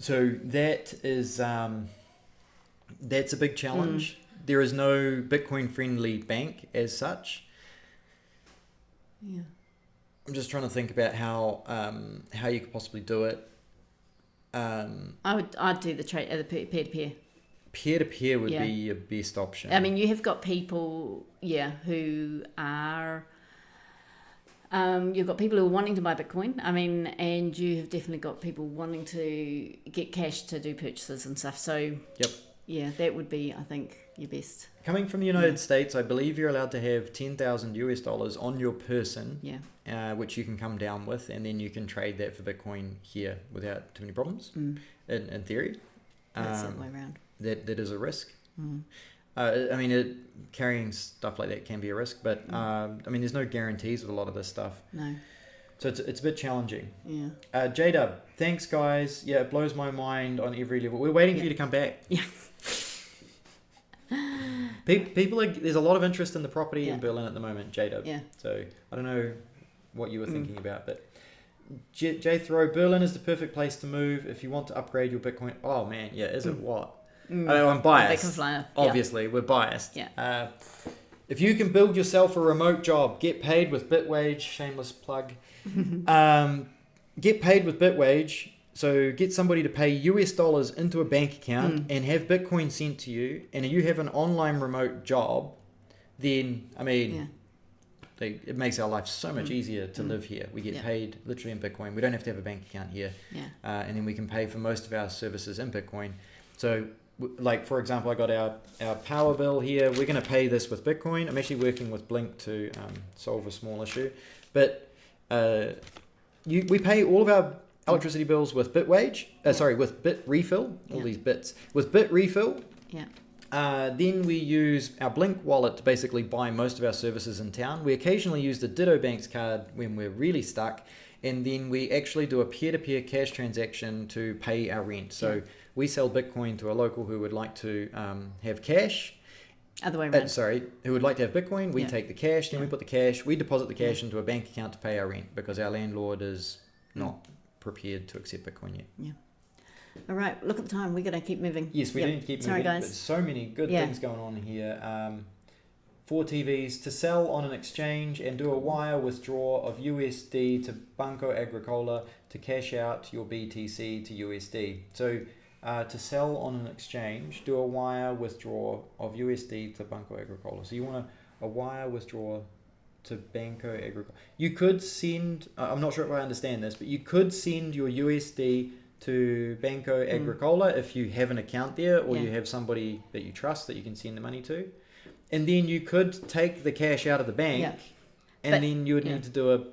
Speaker 1: So that is that's a big challenge. There is no Bitcoin friendly bank as such.
Speaker 2: Yeah.
Speaker 1: I'm just trying to think about how you could possibly do it.
Speaker 2: I'd do the trade the peer to peer.
Speaker 1: Peer to peer would be your best option.
Speaker 2: I mean, you have got people, who are. You've got people who are wanting to buy Bitcoin. I mean, and you have definitely got people wanting to get cash to do purchases and stuff. So, yeah, that would be, I think, your best.
Speaker 1: Coming from the United States, I believe you're allowed to have $10,000 on your person, which you can come down with, and then you can trade that for Bitcoin here without too many problems. In theory,
Speaker 2: that's the way around.
Speaker 1: That is a risk. I mean, carrying stuff like that can be a risk, but I mean, there's no guarantees with a lot of this stuff.
Speaker 2: No.
Speaker 1: So it's a bit challenging.
Speaker 2: Yeah.
Speaker 1: J-Dub, thanks guys. Yeah, it blows my mind on every level. We're waiting for you to come back.
Speaker 2: Yeah.
Speaker 1: People there's a lot of interest in the property in Berlin at the moment, J-Dub.
Speaker 2: Yeah.
Speaker 1: So I don't know what you were thinking about, but J-Throw, Berlin is the perfect place to move if you want to upgrade your Bitcoin. Oh man, yeah, is it what? I know I'm biased. Obviously, we're biased.
Speaker 2: Yeah.
Speaker 1: If you can build yourself a remote job, get paid with Bitwage. Shameless plug. Get paid with Bitwage. So get somebody to pay US dollars into a bank account and have Bitcoin sent to you, and you have an online remote job, then, I mean, it makes our life so much easier to live here. We get paid literally in Bitcoin. We don't have to have a bank account here. And then we can pay for most of our services in Bitcoin. So, like, for example, I got our power bill here. We're going to pay this with Bitcoin. I'm actually working with Blink to solve a small issue. But we pay all of our electricity bills with Bitwage, with Bitrefill, all these bits. With Bitrefill, then we use our Blink wallet to basically buy most of our services in town. We occasionally use the Ditto Banks card when we're really stuck, and then we actually do a peer-to-peer cash transaction to pay our rent. So we sell Bitcoin to a local who would like to have cash.
Speaker 2: Other way around.
Speaker 1: Who would like to have Bitcoin. We take the cash, then we deposit the cash into a bank account to pay our rent because our landlord is not prepared to accept Bitcoin yet.
Speaker 2: Yeah. All right, look at the time. We're going to keep moving.
Speaker 1: Yes, we need to keep moving.
Speaker 2: Sorry, guys.
Speaker 1: There's so many good things going on here. 4 TVs to sell on an exchange and do a wire withdraw of USD to Banco Agricola to cash out your BTC to USD. So to sell on an exchange, do a wire withdraw of USD to Banco Agricola. So you want a wire withdraw to Banco Agricola. You could send, I'm not sure if I understand this, but you could send your USD to Banco Agricola if you have an account there or you have somebody that you trust that you can send the money to. And then you could take the cash out of the bank and then you would need to do a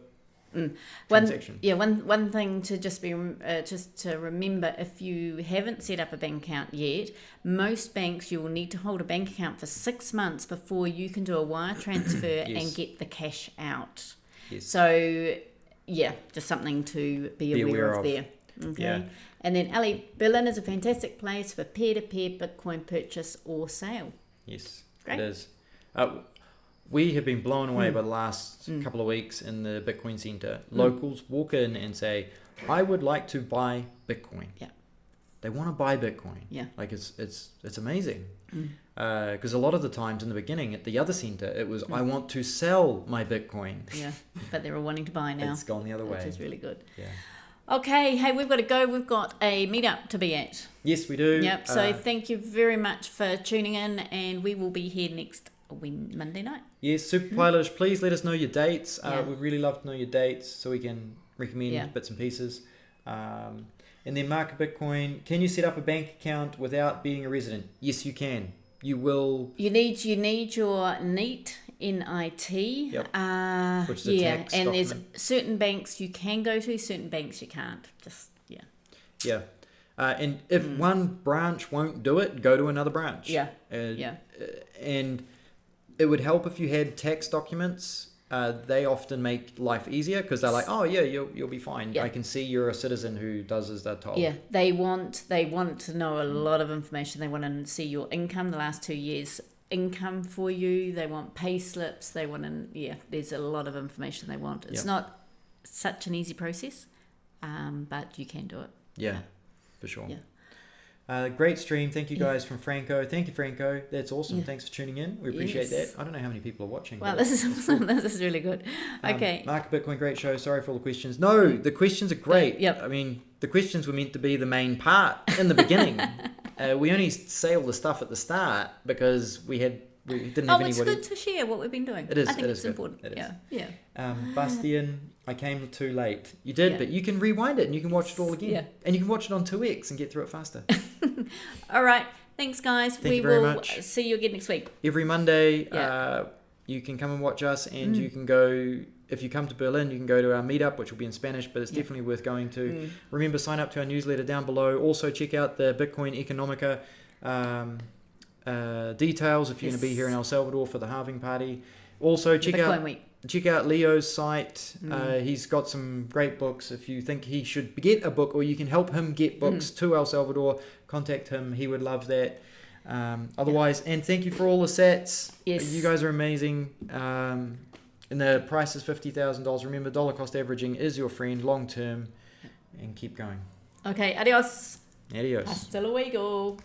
Speaker 1: transaction.
Speaker 2: One thing to just to remember, if you haven't set up a bank account yet, most banks you will need to hold a bank account for 6 months before you can do a wire transfer and get the cash out. So just something to be aware of there. Okay. And then Ali, Berlin is a fantastic place for peer-to-peer Bitcoin purchase or sale.
Speaker 1: Yes,
Speaker 2: great.
Speaker 1: It is. We have been blown away by the last couple of weeks in the Bitcoin Center. Locals walk in and say, I would like to buy Bitcoin. Yeah. They want to buy Bitcoin. Yeah. Like it's amazing. Because a lot of the times in the beginning at the other center, it was, I want to sell my Bitcoin. Yeah.
Speaker 2: But they're all wanting to buy now.
Speaker 1: It's gone the other way.
Speaker 2: Which is really good.
Speaker 1: Yeah.
Speaker 2: Okay. Hey, we've got to go. We've got a meetup to be at.
Speaker 1: Yes, we do.
Speaker 2: Yep. So thank you very much for tuning in, and we will be here next Monday night.
Speaker 1: Yes, Super Pilotish, please let us know your dates. We'd really love to know your dates so we can recommend bits and pieces. And then Market Bitcoin, can you set up a bank account without being a resident? Yes, you can. You will.
Speaker 2: You need your NEAT, NIT.
Speaker 1: Yep. Which is a tax
Speaker 2: and
Speaker 1: document.
Speaker 2: There's certain banks you can go to, certain banks you can't.
Speaker 1: Yeah. And if one branch won't do it, go to another branch.
Speaker 2: Yeah.
Speaker 1: And it would help if you had tax documents. They often make life easier because they're like, oh yeah, you'll be fine. I can see you're a citizen who does as they're told.
Speaker 2: Yeah, they want to know a lot of information. They want to see your income, the last 2 years income for you. They want pay slips. They want to, there's a lot of information they want. It's not such an easy process, but you can do it.
Speaker 1: Yeah. for sure.
Speaker 2: Yeah.
Speaker 1: Great stream. Thank you guys from Franco. Thank you, Franco. That's awesome.
Speaker 2: Yeah.
Speaker 1: Thanks for tuning in. We appreciate
Speaker 2: Yes.
Speaker 1: that. I don't know how many people are watching.
Speaker 2: Well,
Speaker 1: but
Speaker 2: this is awesome. This is really good. Okay.
Speaker 1: Mark Bitcoin, great show. Sorry for all the questions. No, the questions are great.
Speaker 2: Yep.
Speaker 1: I mean, the questions were meant to be the main part in the beginning. We only say all the stuff at the start because we didn't have
Speaker 2: It's
Speaker 1: anybody.
Speaker 2: good to share what we've been doing.
Speaker 1: It is.
Speaker 2: I think
Speaker 1: it
Speaker 2: it's
Speaker 1: is good.
Speaker 2: important.
Speaker 1: It is.
Speaker 2: Yeah.
Speaker 1: Bastian, I came too late. You did,
Speaker 2: Yeah.
Speaker 1: but you can rewind it and you can watch it all again.
Speaker 2: Yeah.
Speaker 1: And you can watch it on 2x and get through it faster.
Speaker 2: All right. Thanks, guys.
Speaker 1: Thank you very
Speaker 2: will
Speaker 1: much.
Speaker 2: see you again next week.
Speaker 1: Every Monday,
Speaker 2: Yeah.
Speaker 1: you can come and watch us, and you can go. If you come to Berlin, you can go to our meetup, which will be in Spanish, but it's definitely worth going to. Remember, sign up to our newsletter down below. Also, check out the Bitcoin Economica details if you're going to be here in El Salvador for the halving party. Also, check
Speaker 2: Bitcoin Week.
Speaker 1: out Leo's site. He's got some great books. If you think he should get a book, or you can help him get books to El Salvador, contact him. He would love that. Otherwise, and thank you for all the sats.
Speaker 2: Yes.
Speaker 1: You guys are amazing. And the price is $50,000. Remember, dollar cost averaging is your friend long term, and keep going.
Speaker 2: Okay. Adios.
Speaker 1: Adios.
Speaker 2: Hasta luego.